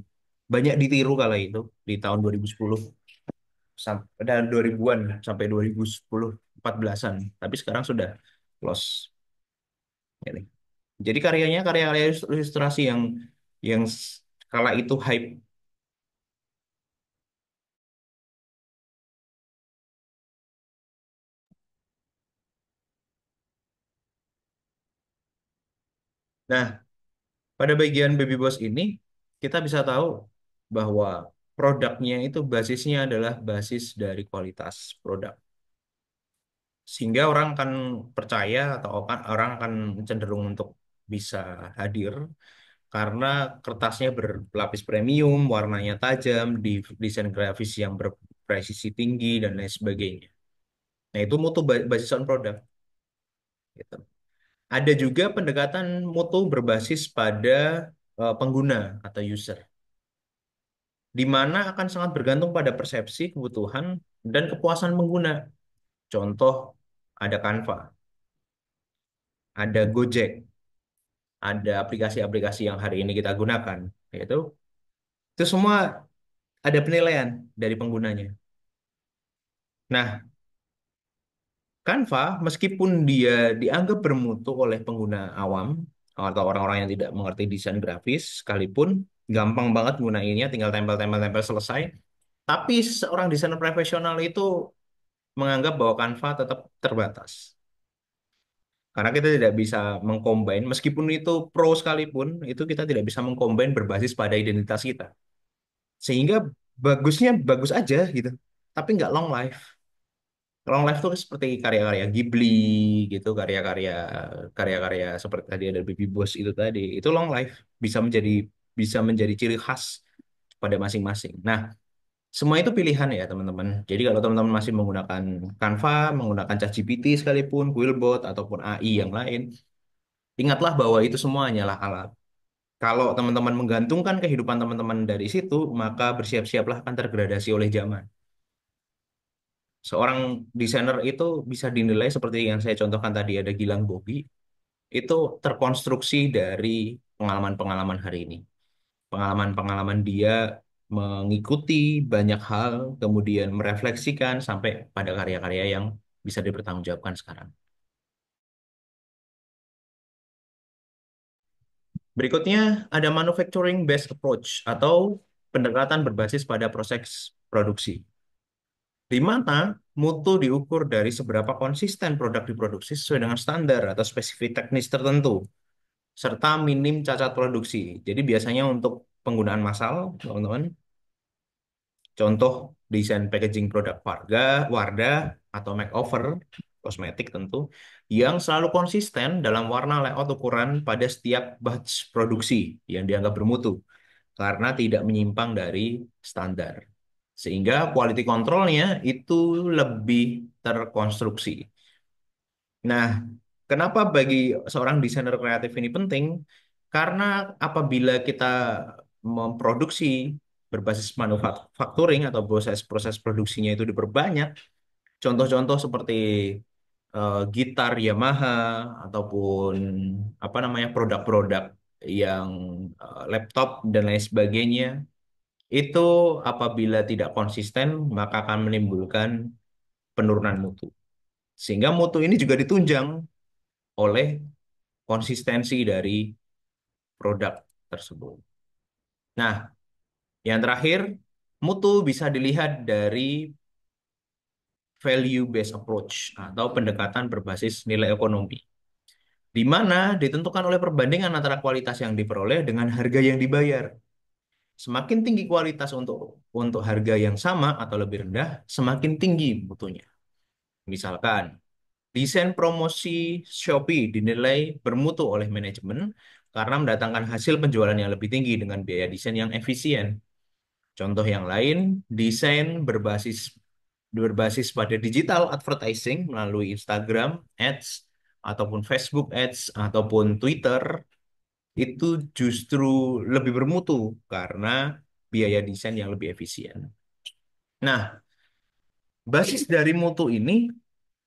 banyak ditiru kala itu di tahun 2010 sampai dan 2000-an sampai 2010 14-an. Tapi sekarang sudah lost ini. Jadi karyanya karya-karya ilustrasi yang kala itu hype. Nah, pada bagian Baby Boss ini kita bisa tahu bahwa produknya itu basisnya adalah basis dari kualitas produk. Sehingga orang akan percaya atau orang akan cenderung untuk bisa hadir karena kertasnya berlapis premium, warnanya tajam, desain grafis yang berpresisi tinggi dan lain sebagainya. Nah, itu mutu basis on produk gitu. Ada juga pendekatan mutu berbasis pada pengguna atau user, di mana akan sangat bergantung pada persepsi, kebutuhan, dan kepuasan pengguna. Contoh, ada Canva, ada Gojek, ada aplikasi-aplikasi yang hari ini kita gunakan, yaitu itu semua ada penilaian dari penggunanya. Nah, Canva, meskipun dia dianggap bermutu oleh pengguna awam atau orang-orang yang tidak mengerti desain grafis, sekalipun gampang banget gunainnya, tinggal tempel-tempel-tempel selesai. Tapi seorang desainer profesional itu menganggap bahwa Canva tetap terbatas. Karena kita tidak bisa mengcombine, meskipun itu pro sekalipun, itu kita tidak bisa mengcombine berbasis pada identitas kita. Sehingga bagusnya bagus aja gitu, tapi nggak long life. Long life tuh seperti karya-karya Ghibli gitu, karya-karya seperti tadi ada Baby Boss itu tadi, itu long life, bisa menjadi ciri khas pada masing-masing. Nah, semua itu pilihan ya teman-teman. Jadi kalau teman-teman masih menggunakan Canva, menggunakan ChatGPT sekalipun, Quillbot ataupun AI yang lain, ingatlah bahwa itu semua hanyalah alat. Kalau teman-teman menggantungkan kehidupan teman-teman dari situ, maka bersiap-siaplah akan tergradasi oleh zaman. Seorang desainer itu bisa dinilai seperti yang saya contohkan tadi, ada Gilang Bogi, itu terkonstruksi dari pengalaman-pengalaman hari ini. Pengalaman-pengalaman dia mengikuti banyak hal, kemudian merefleksikan sampai pada karya-karya yang bisa dipertanggungjawabkan sekarang. Berikutnya ada manufacturing based approach atau pendekatan berbasis pada proses produksi, di mana mutu diukur dari seberapa konsisten produk diproduksi sesuai dengan standar atau spesifik teknis tertentu, serta minim cacat produksi. Jadi biasanya untuk penggunaan massal, teman-teman, contoh desain packaging produk Wardah atau makeover, kosmetik tentu, yang selalu konsisten dalam warna, layout, ukuran pada setiap batch produksi yang dianggap bermutu karena tidak menyimpang dari standar. Sehingga quality controlnya itu lebih terkonstruksi. Nah, kenapa bagi seorang desainer kreatif ini penting? Karena apabila kita memproduksi berbasis manufacturing atau proses-proses produksinya itu diperbanyak, contoh-contoh seperti gitar Yamaha ataupun apa namanya produk-produk yang laptop dan lain sebagainya, itu apabila tidak konsisten maka akan menimbulkan penurunan mutu. Sehingga mutu ini juga ditunjang oleh konsistensi dari produk tersebut. Nah, yang terakhir, mutu bisa dilihat dari value based approach atau pendekatan berbasis nilai ekonomi, di mana ditentukan oleh perbandingan antara kualitas yang diperoleh dengan harga yang dibayar. Semakin tinggi kualitas untuk harga yang sama atau lebih rendah, semakin tinggi mutunya. Misalkan, desain promosi Shopee dinilai bermutu oleh manajemen karena mendatangkan hasil penjualan yang lebih tinggi dengan biaya desain yang efisien. Contoh yang lain, desain berbasis pada digital advertising melalui Instagram Ads ataupun Facebook Ads ataupun Twitter itu justru lebih bermutu karena biaya desain yang lebih efisien. Nah, basis dari mutu ini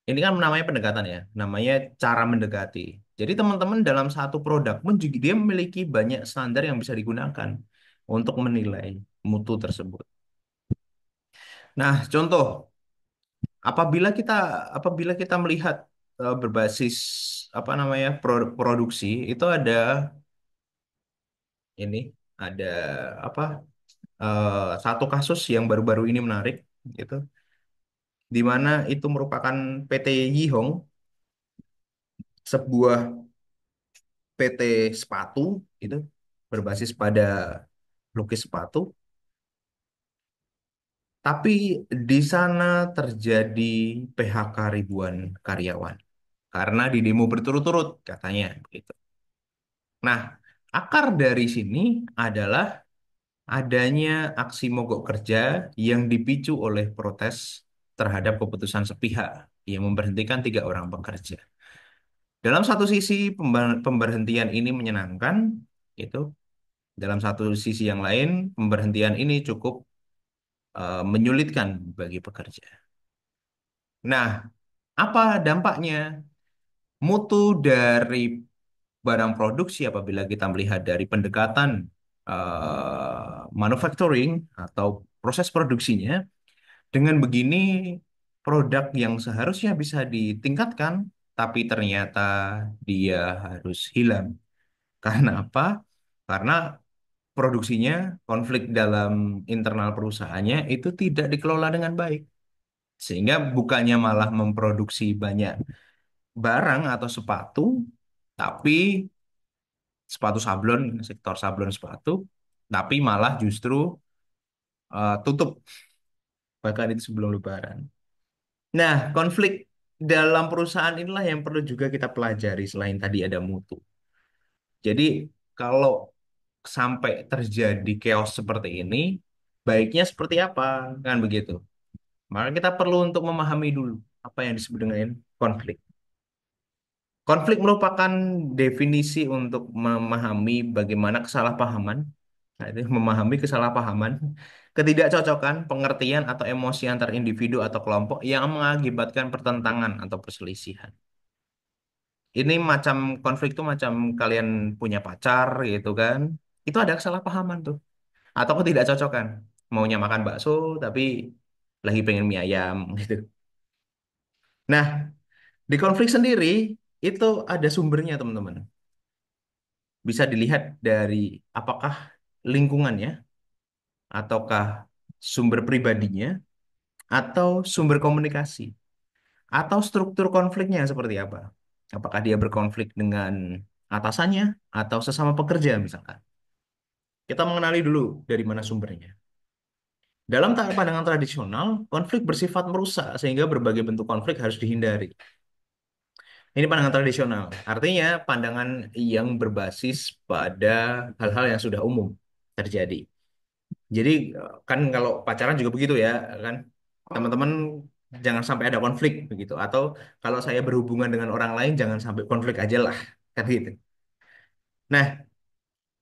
kan namanya pendekatan ya, namanya cara mendekati. Jadi teman-teman dalam satu produk pun juga dia memiliki banyak standar yang bisa digunakan untuk menilai mutu tersebut. Nah, contoh apabila kita melihat berbasis apa namanya produksi itu ini ada apa satu kasus yang baru-baru ini menarik gitu, di mana itu merupakan PT Yihong, sebuah PT sepatu itu berbasis pada lukis sepatu, tapi di sana terjadi PHK ribuan karyawan karena di demo berturut-turut katanya begitu. Nah, akar dari sini adalah adanya aksi mogok kerja yang dipicu oleh protes terhadap keputusan sepihak yang memberhentikan 3 orang pekerja. Dalam satu sisi pemberhentian ini menyenangkan, itu dalam satu sisi yang lain pemberhentian ini cukup menyulitkan bagi pekerja. Nah, apa dampaknya? Mutu dari barang produksi apabila kita melihat dari pendekatan manufacturing atau proses produksinya, dengan begini produk yang seharusnya bisa ditingkatkan, tapi ternyata dia harus hilang. Karena apa? Karena produksinya, konflik dalam internal perusahaannya itu tidak dikelola dengan baik. Sehingga bukannya malah memproduksi banyak barang atau sepatu, tapi sepatu sablon, sektor sablon sepatu, tapi malah justru tutup, bahkan itu sebelum Lebaran. Nah, konflik dalam perusahaan inilah yang perlu juga kita pelajari selain tadi ada mutu. Jadi, kalau sampai terjadi chaos seperti ini, baiknya seperti apa? Kan begitu. Maka kita perlu untuk memahami dulu apa yang disebut dengan konflik. Konflik merupakan definisi untuk memahami bagaimana kesalahpahaman Nah, itu memahami kesalahpahaman, ketidakcocokan, pengertian atau emosi antar individu atau kelompok yang mengakibatkan pertentangan atau perselisihan. Ini macam konflik tuh macam kalian punya pacar gitu kan. Itu ada kesalahpahaman tuh. Atau ketidakcocokan. Maunya makan bakso tapi lagi pengen mie ayam gitu. Nah, di konflik sendiri itu ada sumbernya teman-teman. Bisa dilihat dari apakah lingkungannya, ataukah sumber pribadinya, atau sumber komunikasi, atau struktur konfliknya seperti apa. Apakah dia berkonflik dengan atasannya atau sesama pekerja misalkan. Kita mengenali dulu dari mana sumbernya. Dalam pandangan tradisional, konflik bersifat merusak sehingga berbagai bentuk konflik harus dihindari. Ini pandangan tradisional, artinya pandangan yang berbasis pada hal-hal yang sudah umum terjadi. Jadi kan kalau pacaran juga begitu ya, kan teman-teman jangan sampai ada konflik begitu. Atau kalau saya berhubungan dengan orang lain jangan sampai konflik aja lah, kan gitu. Nah,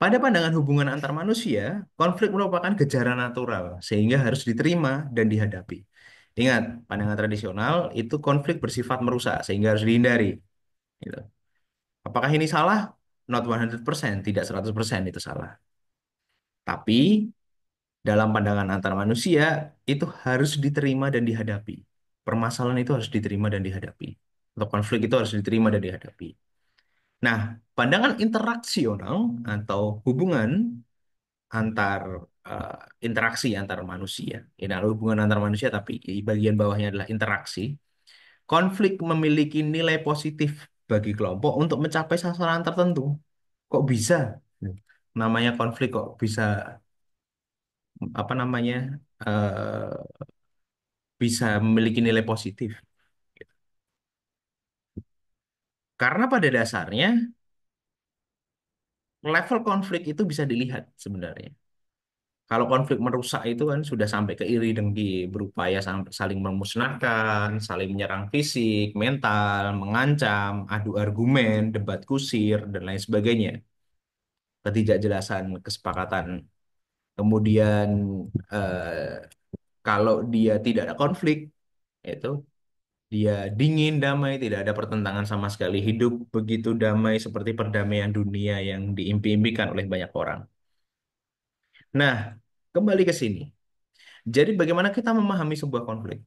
pada pandangan hubungan antar manusia, konflik merupakan gejala natural sehingga harus diterima dan dihadapi. Ingat, pandangan tradisional itu konflik bersifat merusak sehingga harus dihindari. Gitu. Apakah ini salah? Not 100%, tidak 100% itu salah. Tapi dalam pandangan antar manusia itu harus diterima dan dihadapi. Permasalahan itu harus diterima dan dihadapi. Atau konflik itu harus diterima dan dihadapi. Nah, pandangan interaksional atau hubungan antar eh, interaksi antar manusia. Ini adalah hubungan antar manusia tapi di bagian bawahnya adalah interaksi. Konflik memiliki nilai positif bagi kelompok untuk mencapai sasaran tertentu. Kok bisa? Namanya konflik kok bisa apa namanya eh, bisa memiliki nilai positif. Karena pada dasarnya level konflik itu bisa dilihat sebenarnya. Kalau konflik merusak itu kan sudah sampai ke iri dengki, berupaya saling memusnahkan, saling menyerang fisik, mental, mengancam, adu argumen, debat kusir, dan lain sebagainya. Ketidakjelasan kesepakatan. Kemudian kalau dia tidak ada konflik, itu dia dingin, damai, tidak ada pertentangan sama sekali. Hidup begitu damai seperti perdamaian dunia yang diimpi-impikan oleh banyak orang. Nah, kembali ke sini. Jadi bagaimana kita memahami sebuah konflik?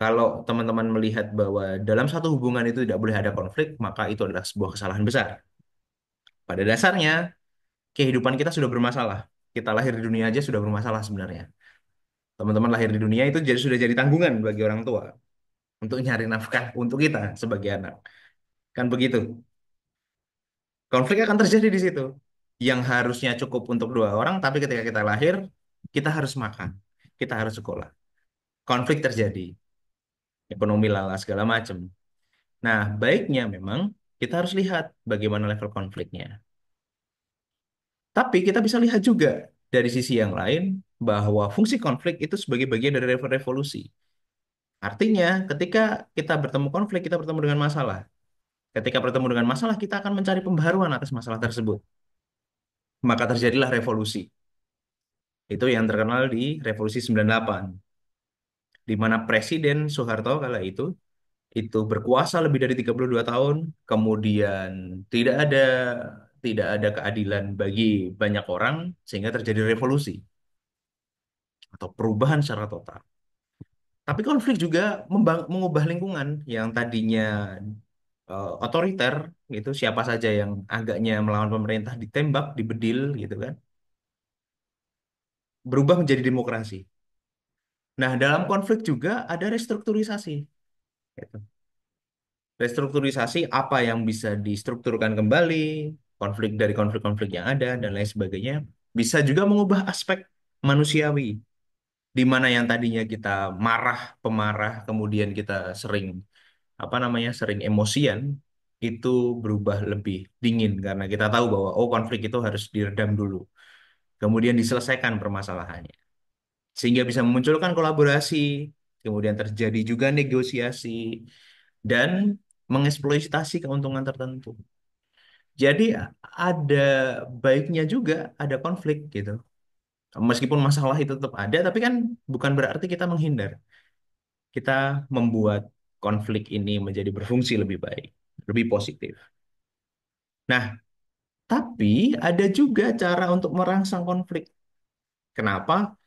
Kalau teman-teman melihat bahwa dalam satu hubungan itu tidak boleh ada konflik, maka itu adalah sebuah kesalahan besar. Pada dasarnya, kehidupan kita sudah bermasalah. Kita lahir di dunia aja sudah bermasalah sebenarnya. Teman-teman lahir di dunia itu sudah jadi tanggungan bagi orang tua untuk nyari nafkah untuk kita sebagai anak. Kan begitu. Konflik akan terjadi di situ. Yang harusnya cukup untuk dua orang, tapi ketika kita lahir, kita harus makan, kita harus sekolah. Konflik terjadi, ekonomi lala segala macam. Nah, baiknya memang kita harus lihat bagaimana level konfliknya. Tapi kita bisa lihat juga dari sisi yang lain bahwa fungsi konflik itu sebagai bagian dari revolusi. Artinya, ketika kita bertemu konflik, kita bertemu dengan masalah. Ketika bertemu dengan masalah, kita akan mencari pembaharuan atas masalah tersebut. Maka terjadilah revolusi. Itu yang terkenal di Revolusi 98, di mana Presiden Soeharto kala itu berkuasa lebih dari 32 tahun, kemudian tidak ada tidak ada keadilan bagi banyak orang sehingga terjadi revolusi atau perubahan secara total. Tapi konflik juga mengubah lingkungan yang tadinya otoriter gitu, siapa saja yang agaknya melawan pemerintah ditembak, dibedil gitu kan, berubah menjadi demokrasi. Nah, dalam konflik juga ada restrukturisasi. Gitu. Restrukturisasi apa yang bisa distrukturkan kembali, konflik dari konflik-konflik yang ada dan lain sebagainya, bisa juga mengubah aspek manusiawi, di mana yang tadinya kita marah, pemarah, kemudian kita sering apa namanya, sering emosian, itu berubah lebih dingin karena kita tahu bahwa oh konflik itu harus diredam dulu, kemudian diselesaikan permasalahannya, sehingga bisa memunculkan kolaborasi, kemudian terjadi juga negosiasi dan mengeksploitasi keuntungan tertentu. Jadi ada baiknya juga ada konflik gitu. Meskipun masalah itu tetap ada, tapi kan bukan berarti kita menghindar. Kita membuat konflik ini menjadi berfungsi lebih baik, lebih positif. Nah, tapi ada juga cara untuk merangsang konflik. Kenapa?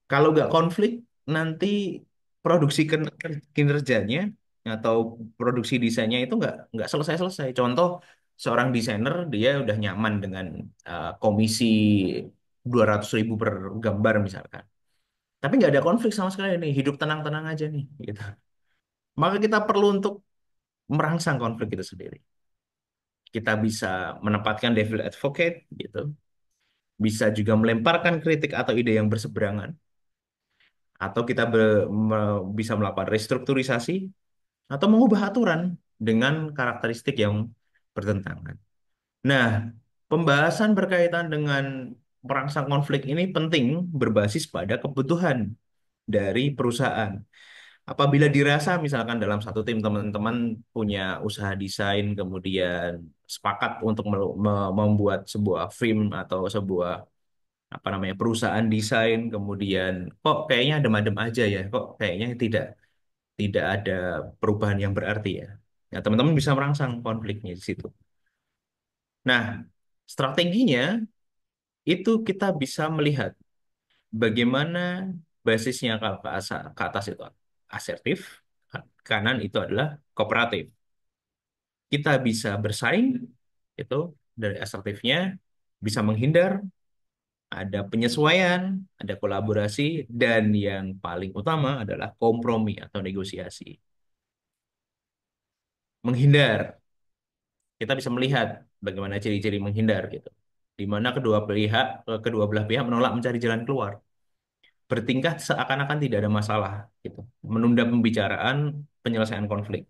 Kalau nggak konflik, nanti produksi kinerjanya atau produksi desainnya itu nggak selesai-selesai. Contoh, seorang desainer dia udah nyaman dengan komisi 200.000 per gambar misalkan. Tapi nggak ada konflik sama sekali nih, hidup tenang-tenang aja nih. Gitu. Maka kita perlu untuk merangsang konflik itu sendiri. Kita bisa menempatkan devil advocate, gitu. Bisa juga melemparkan kritik atau ide yang berseberangan. Atau kita bisa melakukan restrukturisasi atau mengubah aturan dengan karakteristik yang bertentangan. Nah, pembahasan berkaitan dengan merangsang konflik ini penting berbasis pada kebutuhan dari perusahaan. Apabila dirasa misalkan dalam satu tim teman-teman punya usaha desain, kemudian sepakat untuk membuat sebuah film atau sebuah apa namanya perusahaan desain, kemudian kok kayaknya adem-adem aja ya, kok kayaknya tidak ada perubahan yang berarti ya. Ya, teman-teman bisa merangsang konfliknya di situ. Nah, strateginya itu kita bisa melihat bagaimana basisnya kalau ke atas itu asertif, kanan itu adalah kooperatif. Kita bisa bersaing, itu dari asertifnya, bisa menghindar, ada penyesuaian, ada kolaborasi, dan yang paling utama adalah kompromi atau negosiasi. Menghindar, kita bisa melihat bagaimana ciri-ciri menghindar gitu. Di mana kedua belah pihak menolak mencari jalan keluar. Bertingkah seakan-akan tidak ada masalah gitu. Menunda pembicaraan penyelesaian konflik.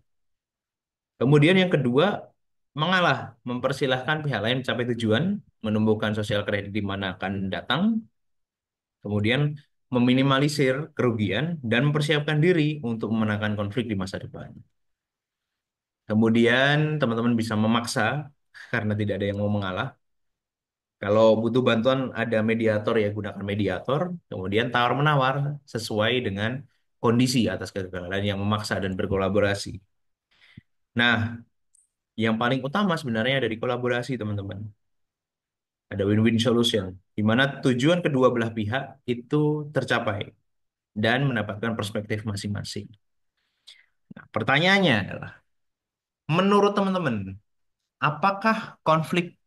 Kemudian yang kedua, mengalah, mempersilahkan pihak lain mencapai tujuan, menumbuhkan sosial kredit di mana akan datang, kemudian meminimalisir kerugian dan mempersiapkan diri untuk memenangkan konflik di masa depan. Kemudian teman-teman bisa memaksa karena tidak ada yang mau mengalah. Kalau butuh bantuan ada mediator ya gunakan mediator. Kemudian tawar-menawar sesuai dengan kondisi atas kegagalan yang memaksa dan berkolaborasi. Nah, yang paling utama sebenarnya ada di kolaborasi teman-teman. Ada win-win solution, di mana tujuan kedua belah pihak itu tercapai dan mendapatkan perspektif masing-masing. Nah, pertanyaannya adalah, menurut teman-teman, apakah konflik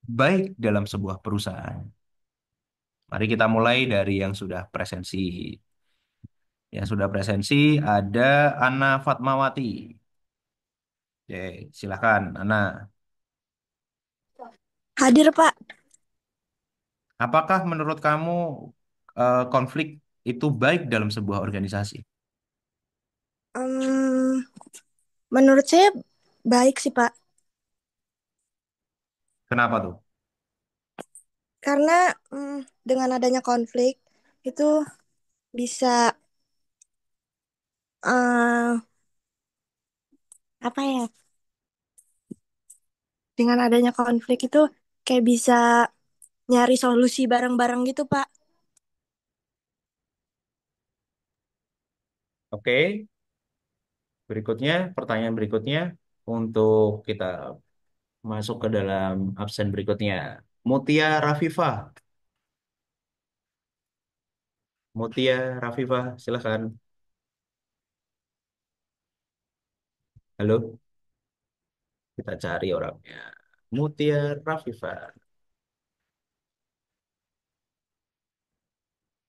baik dalam sebuah perusahaan? Mari kita mulai dari yang sudah presensi. Yang sudah presensi ada Ana Fatmawati. Oke, silakan Ana. Hadir, Pak. Apakah menurut kamu konflik itu baik dalam sebuah organisasi? Em, menurut saya baik sih, Pak. Kenapa tuh? Karena dengan adanya konflik itu bisa eh apa ya? Dengan adanya konflik itu kayak bisa nyari solusi bareng-bareng gitu, Pak. Oke, berikutnya, pertanyaan berikutnya untuk kita masuk ke dalam absen berikutnya. Mutia Rafifah. Mutia Rafifah, silakan. Halo, kita cari orangnya. Mutia Rafifah.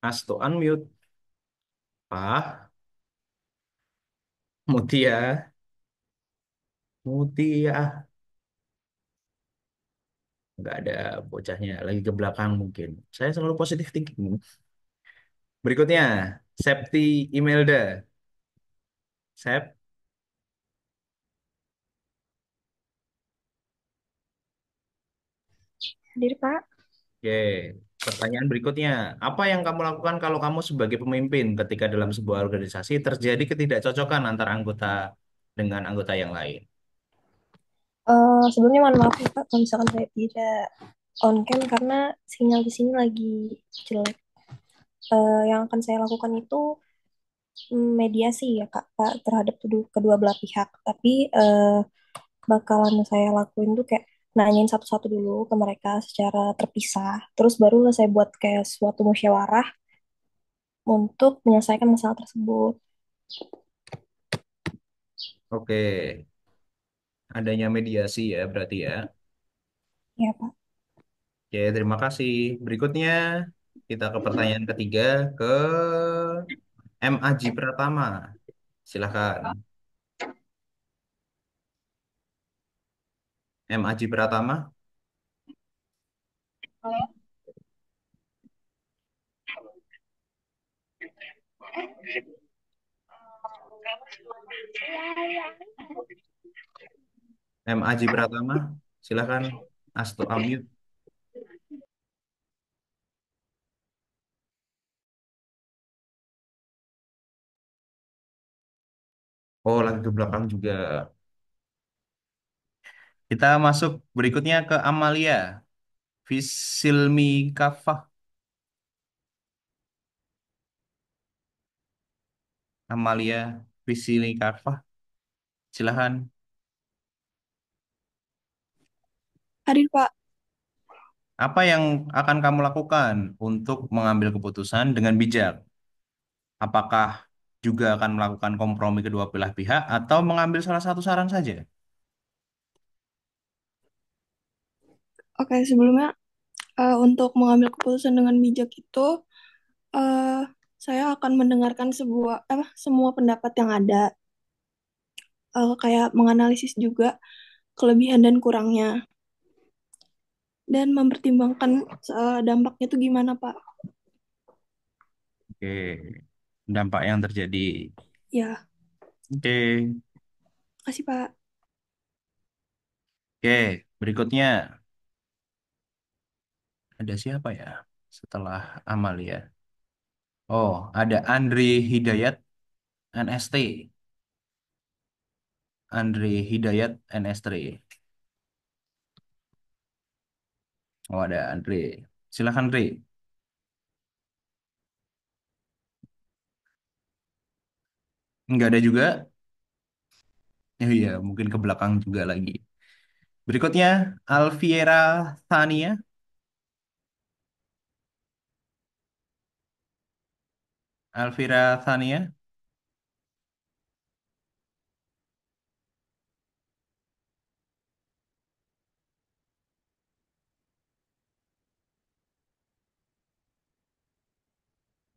Asto unmute. Pak, Mutia, Mutia. Nggak ada bocahnya, lagi ke belakang mungkin. Saya selalu positif thinking. Berikutnya, Septi Imelda. Sep, Hadir, Pak. oke. Pertanyaan berikutnya, apa yang kamu lakukan kalau kamu sebagai pemimpin ketika dalam sebuah organisasi terjadi ketidakcocokan antara anggota dengan anggota yang lain? Sebelumnya mohon maaf ya Kak, kalau misalkan saya tidak on cam karena sinyal di sini lagi jelek. Yang akan saya lakukan itu mediasi ya Kak, terhadap kedua belah pihak. Tapi bakalan saya lakuin tuh kayak nanyain satu-satu dulu ke mereka secara terpisah. Terus baru saya buat kayak suatu musyawarah untuk menyelesaikan masalah tersebut. Oke, adanya mediasi ya berarti ya. Ya Pak. Oke, terima kasih. Berikutnya kita ke pertanyaan ketiga ke M. Aji Pratama. Silakan. M. Aji Pratama. M. Aji Pratama. Silakan. Asto unmute. Oh, lagi ke belakang juga. Kita masuk berikutnya ke Amalia. Fisilmi Kafah. Amalia Fisilmi Kafah. Silakan. Hadir Pak. Apa yang akan kamu lakukan untuk mengambil keputusan dengan bijak? Apakah juga akan melakukan kompromi kedua belah pihak atau mengambil salah satu saran saja? Oke, sebelumnya untuk mengambil keputusan dengan bijak itu eh, saya akan mendengarkan semua pendapat yang ada, kayak menganalisis juga kelebihan dan kurangnya, dan mempertimbangkan dampaknya itu gimana, Pak. Oke, dampak yang terjadi. Ya, Oke, kasih Pak. oke. Berikutnya ada siapa ya setelah Amalia? Oh, ada Andri Hidayat NST. Andri Hidayat NS3. Oh, ada Andri. Silakan, Andri. Nggak ada juga. Oh iya, mungkin ke belakang juga lagi. Berikutnya, Alfiera Thania. Alfiera Thania.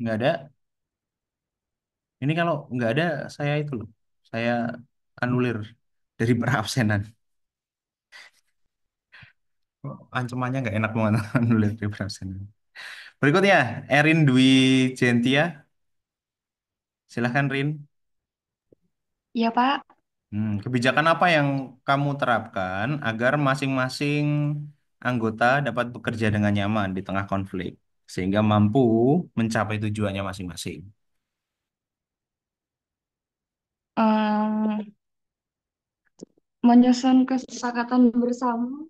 Nggak ada. Ini kalau nggak ada, saya itu loh. Saya anulir dari perabsenan. Oh, ancamannya nggak enak banget anulir dari perabsenan. Berikutnya, Erin Dwi Gentia. Silahkan, Rin. Iya, Pak. Kebijakan apa yang kamu terapkan agar masing-masing anggota dapat bekerja dengan nyaman di tengah konflik, sehingga mampu mencapai tujuannya masing-masing? Em, Menyusun kesepakatan bersama.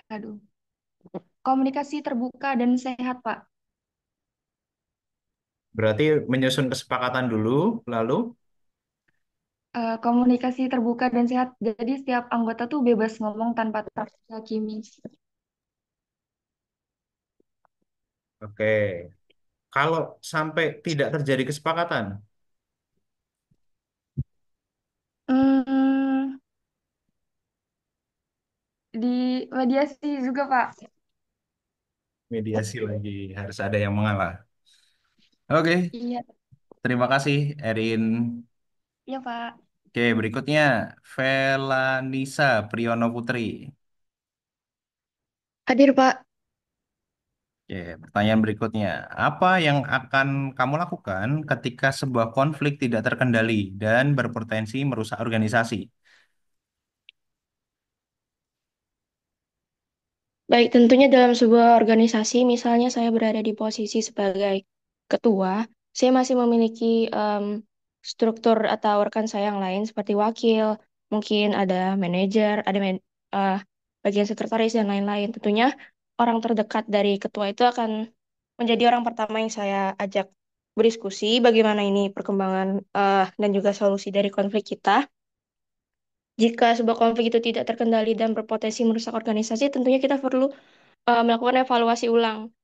Aduh. Komunikasi terbuka dan sehat, Pak. Berarti menyusun kesepakatan dulu, lalu Komunikasi terbuka dan sehat. Jadi setiap anggota tuh bebas ngomong tanpa terhakimi. oke. Kalau sampai tidak terjadi kesepakatan, Hmm, di mediasi juga, Pak. mediasi lagi harus ada yang mengalah. Oke, Iya, terima kasih, Erin. iya, Pak. Oke, berikutnya Velanisa Priyono Putri. Hadir, Pak. Oke, pertanyaan berikutnya. Apa yang akan kamu lakukan ketika sebuah konflik tidak terkendali dan berpotensi merusak organisasi? Baik, tentunya dalam sebuah organisasi, misalnya saya berada di posisi sebagai ketua, saya masih memiliki struktur atau rekan saya yang lain seperti wakil, mungkin ada manajer, ada eh, bagian sekretaris dan lain-lain. Tentunya orang terdekat dari ketua itu akan menjadi orang pertama yang saya ajak berdiskusi bagaimana ini perkembangan dan juga solusi dari konflik kita. Jika sebuah konflik itu tidak terkendali dan berpotensi merusak organisasi, tentunya kita perlu melakukan evaluasi ulang,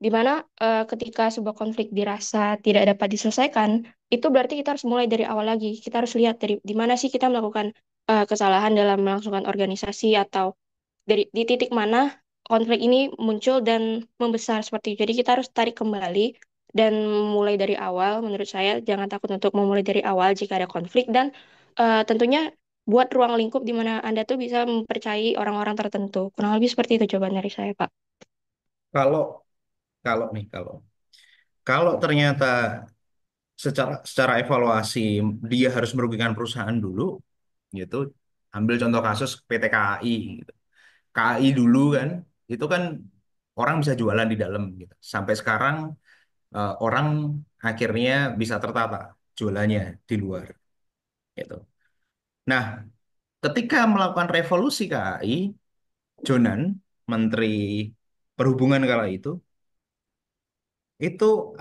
di mana ketika sebuah konflik dirasa tidak dapat diselesaikan, itu berarti kita harus mulai dari awal lagi. Kita harus lihat dari di mana sih kita melakukan kesalahan dalam melangsungkan organisasi atau di titik mana konflik ini muncul dan membesar seperti itu. Jadi kita harus tarik kembali dan mulai dari awal. Menurut saya, jangan takut untuk memulai dari awal jika ada konflik dan tentunya buat ruang lingkup di mana Anda tuh bisa mempercayai orang-orang tertentu. Kurang lebih seperti itu jawaban dari saya, Pak. Kalau kalau nih kalau ternyata secara evaluasi dia harus merugikan perusahaan dulu, gitu. Ambil contoh kasus PT KAI, gitu. KAI dulu kan, itu kan orang bisa jualan di dalam, gitu. Sampai sekarang orang akhirnya bisa tertata jualannya di luar, gitu. Nah, ketika melakukan revolusi KAI, Jonan, Menteri Perhubungan kala itu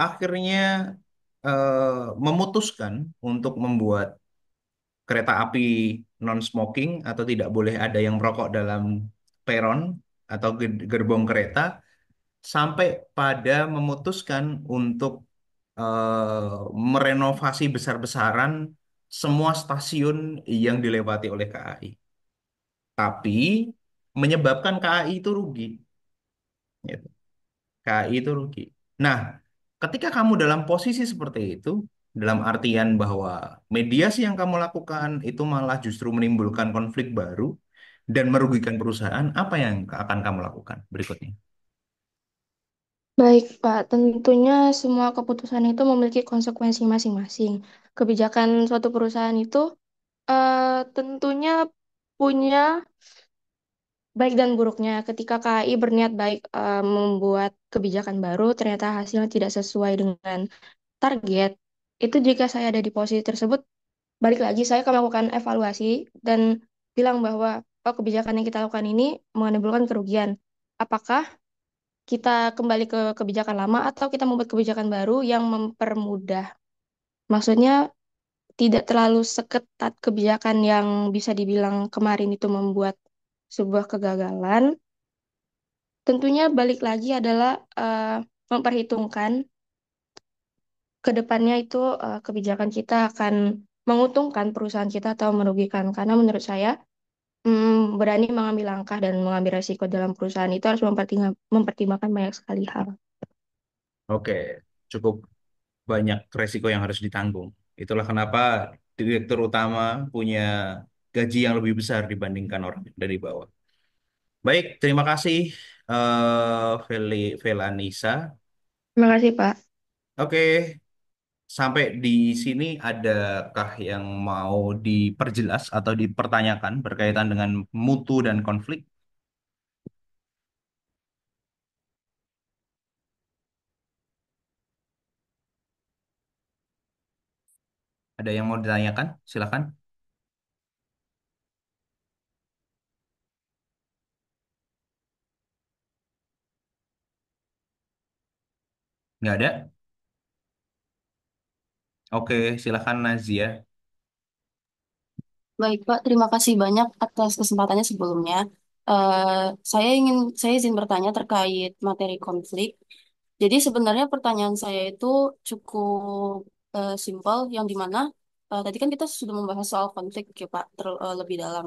akhirnya memutuskan untuk membuat kereta api non-smoking atau tidak boleh ada yang merokok dalam peron atau gerbong kereta sampai pada memutuskan untuk merenovasi besar-besaran semua stasiun yang dilewati oleh KAI. Tapi menyebabkan KAI itu rugi. Gitu. KAI itu rugi. Nah, ketika kamu dalam posisi seperti itu, dalam artian bahwa mediasi yang kamu lakukan itu malah justru menimbulkan konflik baru dan merugikan perusahaan, apa yang akan kamu lakukan berikutnya? Baik, Pak. Tentunya semua keputusan itu memiliki konsekuensi masing-masing. Kebijakan suatu perusahaan itu tentunya punya baik dan buruknya. Ketika KAI berniat baik membuat kebijakan baru, ternyata hasilnya tidak sesuai dengan target. Itu jika saya ada di posisi tersebut, balik lagi saya akan melakukan evaluasi dan bilang bahwa oh, kebijakan yang kita lakukan ini menimbulkan kerugian. Apakah kita kembali ke kebijakan lama atau kita membuat kebijakan baru yang mempermudah. Maksudnya tidak terlalu seketat kebijakan yang bisa dibilang kemarin itu membuat sebuah kegagalan. Tentunya balik lagi adalah memperhitungkan ke depannya itu kebijakan kita akan menguntungkan perusahaan kita atau merugikan. Karena menurut saya berani mengambil langkah dan mengambil resiko dalam perusahaan itu harus mempertimbangkan banyak sekali hal. Oke, cukup banyak resiko yang harus ditanggung. Itulah kenapa direktur utama punya gaji yang lebih besar dibandingkan orang dari bawah. Baik, terima kasih Velanisa. Terima kasih, Pak. Oke, sampai di sini adakah yang mau diperjelas atau dipertanyakan berkaitan dengan mutu dan konflik? Ada yang mau ditanyakan? Silakan. Nggak ada? Oke, silakan Nazia. Baik, Pak. Terima kasih banyak atas kesempatannya sebelumnya. Eh, saya izin bertanya terkait materi konflik. Jadi sebenarnya pertanyaan saya itu cukup simpel, yang dimana tadi kan kita sudah membahas soal konflik, ya Pak, lebih dalam.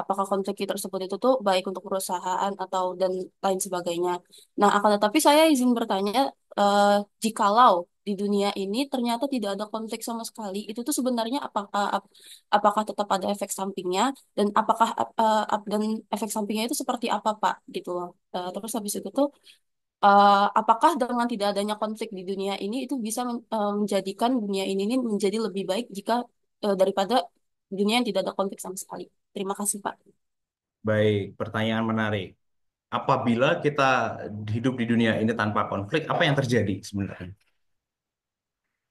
Apakah konflik tersebut itu tuh baik untuk perusahaan atau dan lain sebagainya. Nah, akan tetapi saya izin bertanya, eh, jikalau di dunia ini ternyata tidak ada konflik sama sekali, itu tuh sebenarnya apakah tetap ada efek sampingnya dan apakah dan efek sampingnya itu seperti apa, Pak? Gitu loh. Terus habis itu tuh apakah dengan tidak adanya konflik di dunia ini itu bisa menjadikan dunia ini menjadi lebih baik jika daripada dunia yang tidak ada konflik sama sekali? Terima kasih, Pak. Baik, pertanyaan menarik. apabila kita hidup di dunia ini tanpa konflik, apa yang terjadi sebenarnya?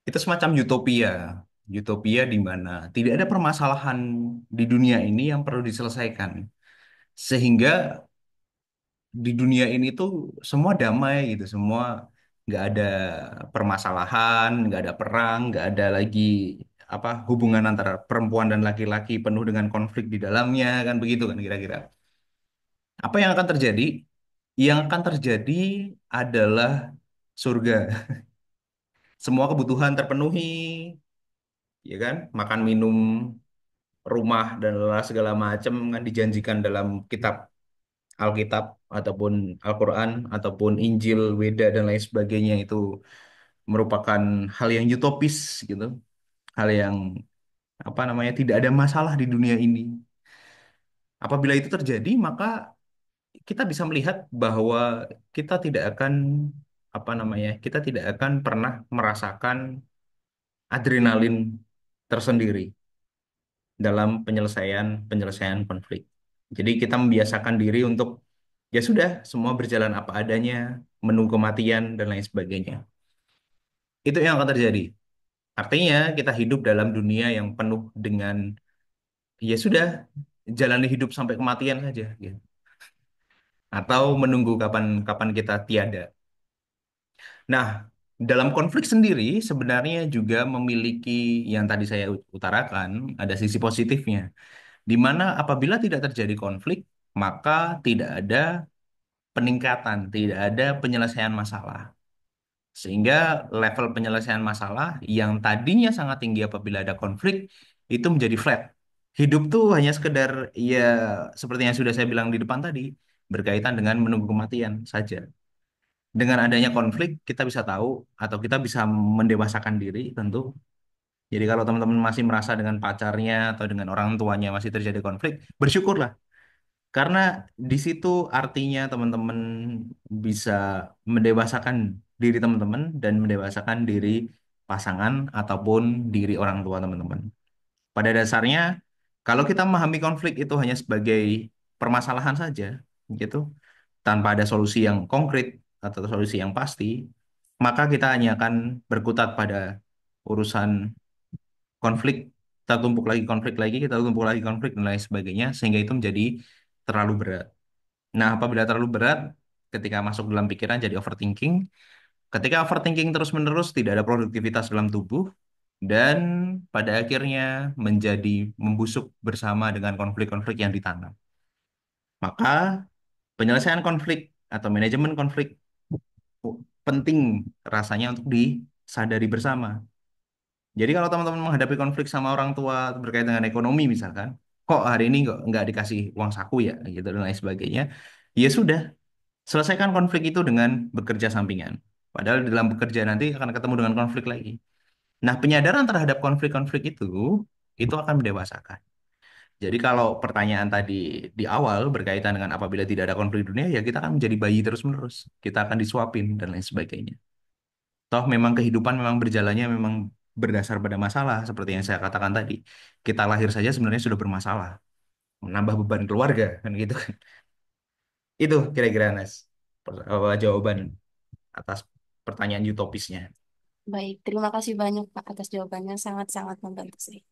Itu semacam utopia. Utopia di mana tidak ada permasalahan di dunia ini yang perlu diselesaikan. Sehingga di dunia ini tuh semua damai gitu, semua nggak ada permasalahan, nggak ada perang, nggak ada lagi apa hubungan antara perempuan dan laki-laki penuh dengan konflik di dalamnya kan begitu kan kira-kira. Apa yang akan terjadi? Yang akan terjadi adalah surga. Semua kebutuhan terpenuhi, ya kan? Makan, minum, rumah dan segala macam kan dijanjikan dalam kitab Alkitab ataupun Al-Quran ataupun Injil, Weda dan lain sebagainya itu merupakan hal yang utopis gitu, hal yang apa namanya tidak ada masalah di dunia ini. Apabila itu terjadi, maka kita bisa melihat bahwa kita tidak akan apa namanya, kita tidak akan pernah merasakan adrenalin tersendiri dalam penyelesaian penyelesaian konflik. Jadi kita membiasakan diri untuk ya sudah semua berjalan apa adanya, menunggu kematian dan lain sebagainya. Itu yang akan terjadi. Artinya kita hidup dalam dunia yang penuh dengan ya sudah jalani hidup sampai kematian saja gitu. Atau menunggu kapan kapan kita tiada. Nah, dalam konflik sendiri sebenarnya juga memiliki yang tadi saya utarakan, ada sisi positifnya. Di mana apabila tidak terjadi konflik, maka tidak ada peningkatan, tidak ada penyelesaian masalah. Sehingga level penyelesaian masalah yang tadinya sangat tinggi apabila ada konflik, itu menjadi flat. Hidup tuh hanya sekedar, ya seperti yang sudah saya bilang di depan tadi, berkaitan dengan menunggu kematian saja. Dengan adanya konflik, kita bisa tahu atau kita bisa mendewasakan diri tentu. Jadi kalau teman-teman masih merasa dengan pacarnya atau dengan orang tuanya masih terjadi konflik, bersyukurlah. Karena di situ artinya teman-teman bisa mendewasakan diri teman-teman dan mendewasakan diri pasangan ataupun diri orang tua teman-teman. Pada dasarnya, kalau kita memahami konflik itu hanya sebagai permasalahan saja, gitu, tanpa ada solusi yang konkret atau solusi yang pasti, maka kita hanya akan berkutat pada urusan konflik, kita tumpuk lagi konflik lagi, kita tumpuk lagi konflik dan lain sebagainya, sehingga itu menjadi terlalu berat. Nah, apabila terlalu berat, ketika masuk dalam pikiran jadi overthinking. Ketika overthinking terus-menerus, tidak ada produktivitas dalam tubuh, dan pada akhirnya menjadi membusuk bersama dengan konflik-konflik yang ditanam. Maka penyelesaian konflik atau manajemen konflik penting rasanya untuk disadari bersama. Jadi kalau teman-teman menghadapi konflik sama orang tua berkaitan dengan ekonomi misalkan, kok hari ini nggak dikasih uang saku ya, gitu dan lain sebagainya, ya sudah, selesaikan konflik itu dengan bekerja sampingan. Padahal di dalam bekerja nanti akan ketemu dengan konflik lagi. Nah, penyadaran terhadap konflik-konflik itu akan mendewasakan. Jadi kalau pertanyaan tadi di awal berkaitan dengan apabila tidak ada konflik dunia, ya kita akan menjadi bayi terus-menerus. Kita akan disuapin dan lain sebagainya. Toh memang kehidupan memang berjalannya memang berdasar pada masalah, seperti yang saya katakan tadi. Kita lahir saja sebenarnya sudah bermasalah. Menambah beban keluarga, kan gitu kan. Itu kira-kira, Nas, jawaban atas pertanyaan utopisnya. Baik, terima kasih banyak Pak atas jawabannya. Sangat-sangat membantu saya.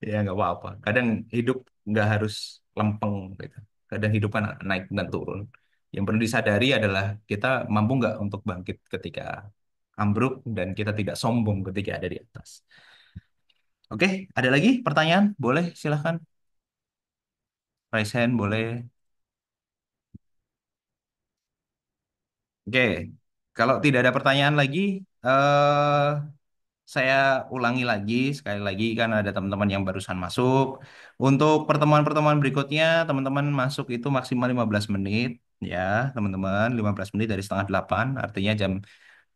Ya nggak apa-apa. Kadang hidup nggak harus lempeng gitu. Kadang hidup kan naik dan turun. Yang perlu disadari adalah kita mampu nggak untuk bangkit ketika ambruk dan kita tidak sombong ketika ada di atas. Oke, ada lagi pertanyaan? Boleh, silahkan. Raise hand boleh. Oke, kalau tidak ada pertanyaan lagi, saya ulangi lagi, sekali lagi kan ada teman-teman yang barusan masuk. Untuk pertemuan-pertemuan berikutnya, teman-teman masuk itu maksimal 15 menit. Ya, teman-teman, 15 menit dari setengah 8, artinya jam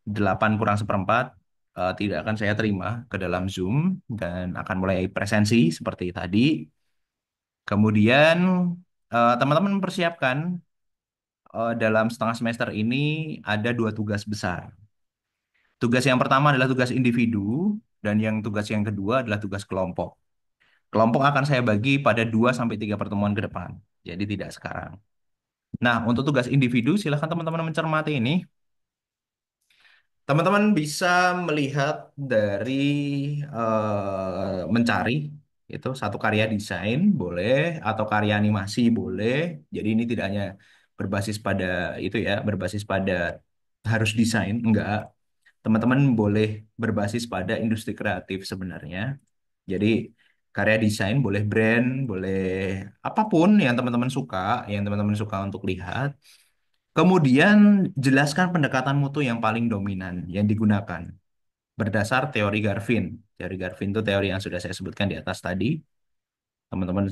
8 kurang seperempat. Tidak akan saya terima ke dalam Zoom dan akan mulai presensi seperti tadi. Kemudian, teman-teman mempersiapkan dalam setengah semester ini ada dua tugas besar. Tugas yang pertama adalah tugas individu, dan yang tugas yang kedua adalah tugas kelompok. Kelompok akan saya bagi pada 2 sampai 3 pertemuan ke depan. Jadi tidak sekarang. Nah, untuk tugas individu, silahkan teman-teman mencermati ini. Teman-teman bisa melihat dari mencari itu satu karya desain boleh atau karya animasi boleh. Jadi ini tidak hanya berbasis pada itu ya, berbasis pada harus desain, enggak. Teman-teman boleh berbasis pada industri kreatif sebenarnya. Jadi karya desain boleh brand, boleh apapun yang teman-teman suka untuk lihat. Kemudian jelaskan pendekatan mutu yang paling dominan yang digunakan berdasar teori Garvin. Teori Garvin itu teori yang sudah saya sebutkan di atas tadi. Teman-teman,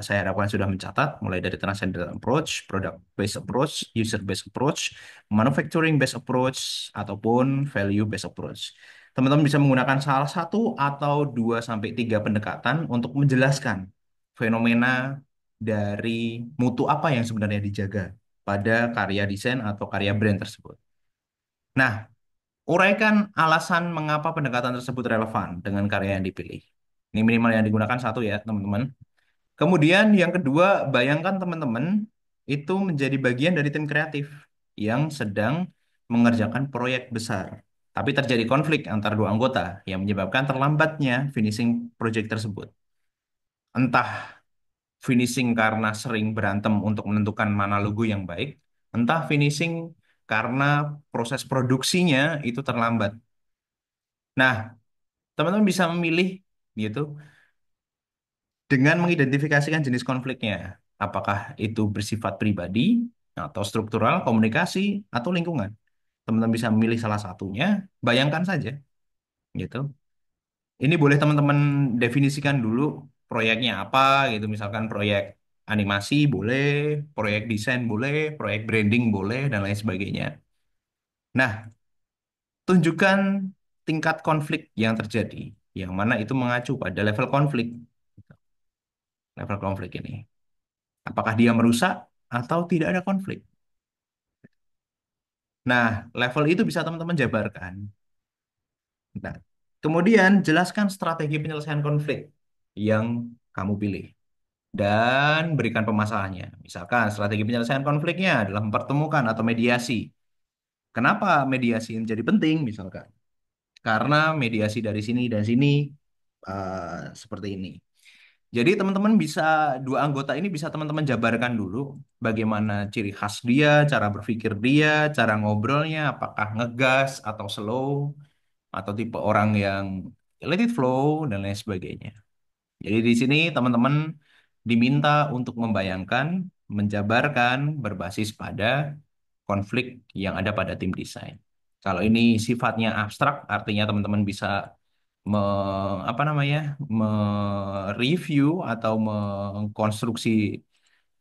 saya harapkan sudah mencatat mulai dari transcendental approach, product based approach, user based approach, manufacturing based approach, ataupun value based approach. Teman-teman bisa menggunakan salah satu atau dua sampai tiga pendekatan untuk menjelaskan fenomena dari mutu apa yang sebenarnya dijaga pada karya desain atau karya brand tersebut. Nah, uraikan alasan mengapa pendekatan tersebut relevan dengan karya yang dipilih. Ini minimal yang digunakan satu ya, teman-teman. Kemudian yang kedua, bayangkan teman-teman itu menjadi bagian dari tim kreatif yang sedang mengerjakan proyek besar. Tapi terjadi konflik antara dua anggota yang menyebabkan terlambatnya finishing proyek tersebut. Entah finishing karena sering berantem untuk menentukan mana logo yang baik, entah finishing karena proses produksinya itu terlambat. Nah, teman-teman bisa memilih gitu dengan mengidentifikasikan jenis konfliknya. Apakah itu bersifat pribadi atau struktural, komunikasi atau lingkungan. Teman-teman bisa memilih salah satunya, bayangkan saja gitu. Ini boleh teman-teman definisikan dulu proyeknya apa gitu, misalkan proyek animasi boleh, proyek desain boleh, proyek branding boleh dan lain sebagainya. Nah, tunjukkan tingkat konflik yang terjadi, yang mana itu mengacu pada level konflik. Level konflik ini. Apakah dia merusak atau tidak ada konflik? Nah, level itu bisa teman-teman jabarkan. Nah, kemudian jelaskan strategi penyelesaian konflik yang kamu pilih dan berikan pemasalannya. Misalkan strategi penyelesaian konfliknya adalah mempertemukan atau mediasi. Kenapa mediasi menjadi penting misalkan? Karena mediasi dari sini dan sini seperti ini. Jadi teman-teman bisa dua anggota ini bisa teman-teman jabarkan dulu bagaimana ciri khas dia, cara berpikir dia, cara ngobrolnya, apakah ngegas atau slow atau tipe orang yang let it flow dan lain sebagainya. Jadi di sini teman-teman diminta untuk membayangkan, menjabarkan berbasis pada konflik yang ada pada tim desain. Kalau ini sifatnya abstrak, artinya teman-teman bisa me, apa namanya mereview atau mengkonstruksi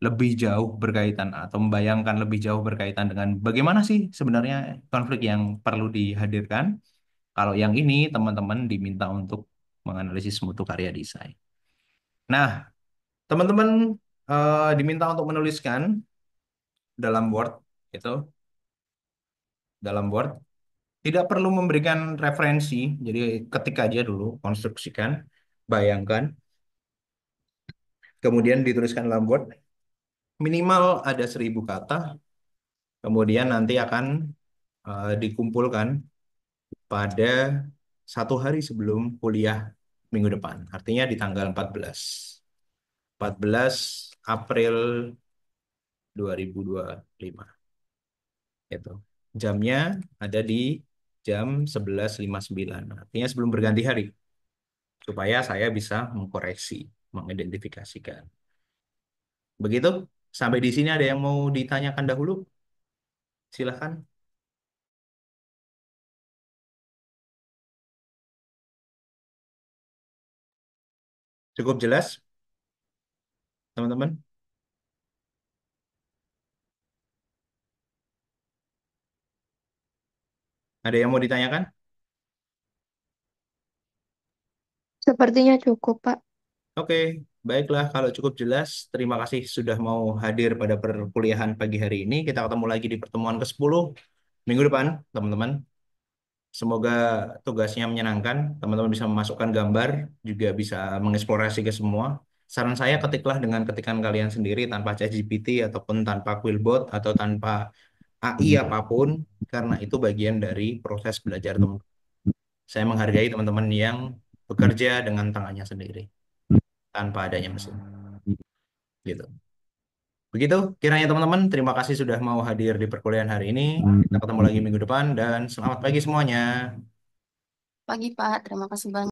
lebih jauh berkaitan atau membayangkan lebih jauh berkaitan dengan bagaimana sih sebenarnya konflik yang perlu dihadirkan. Kalau yang ini teman-teman diminta untuk menganalisis mutu karya desain. Nah, teman-teman diminta untuk menuliskan dalam Word itu dalam Word tidak perlu memberikan referensi, jadi ketik aja dulu, konstruksikan, bayangkan, kemudian dituliskan dalam Word. Minimal ada 1.000 kata, kemudian nanti akan dikumpulkan pada satu hari sebelum kuliah minggu depan. Artinya di tanggal 14 April 2025. Itu. Jamnya ada di jam 11.59. Artinya sebelum berganti hari. Supaya saya bisa mengkoreksi, mengidentifikasikan. Begitu? Sampai di sini ada yang mau ditanyakan dahulu? Silahkan. Cukup jelas, teman-teman? Ada yang mau ditanyakan? Sepertinya cukup, Pak. Oke, baiklah kalau cukup jelas. Terima kasih sudah mau hadir pada perkuliahan pagi hari ini. Kita ketemu lagi di pertemuan ke-10 minggu depan, teman-teman. Semoga tugasnya menyenangkan. Teman-teman bisa memasukkan gambar, juga bisa mengeksplorasi ke semua. Saran saya ketiklah dengan ketikan kalian sendiri tanpa ChatGPT ataupun tanpa Quillbot atau tanpa AI apapun, karena itu bagian dari proses belajar teman. Saya menghargai teman-teman yang bekerja dengan tangannya sendiri tanpa adanya mesin. Gitu. Begitu kiranya teman-teman. Terima kasih sudah mau hadir di perkuliahan hari ini. Kita ketemu lagi minggu depan dan selamat pagi semuanya. Pagi Pak, terima kasih banyak.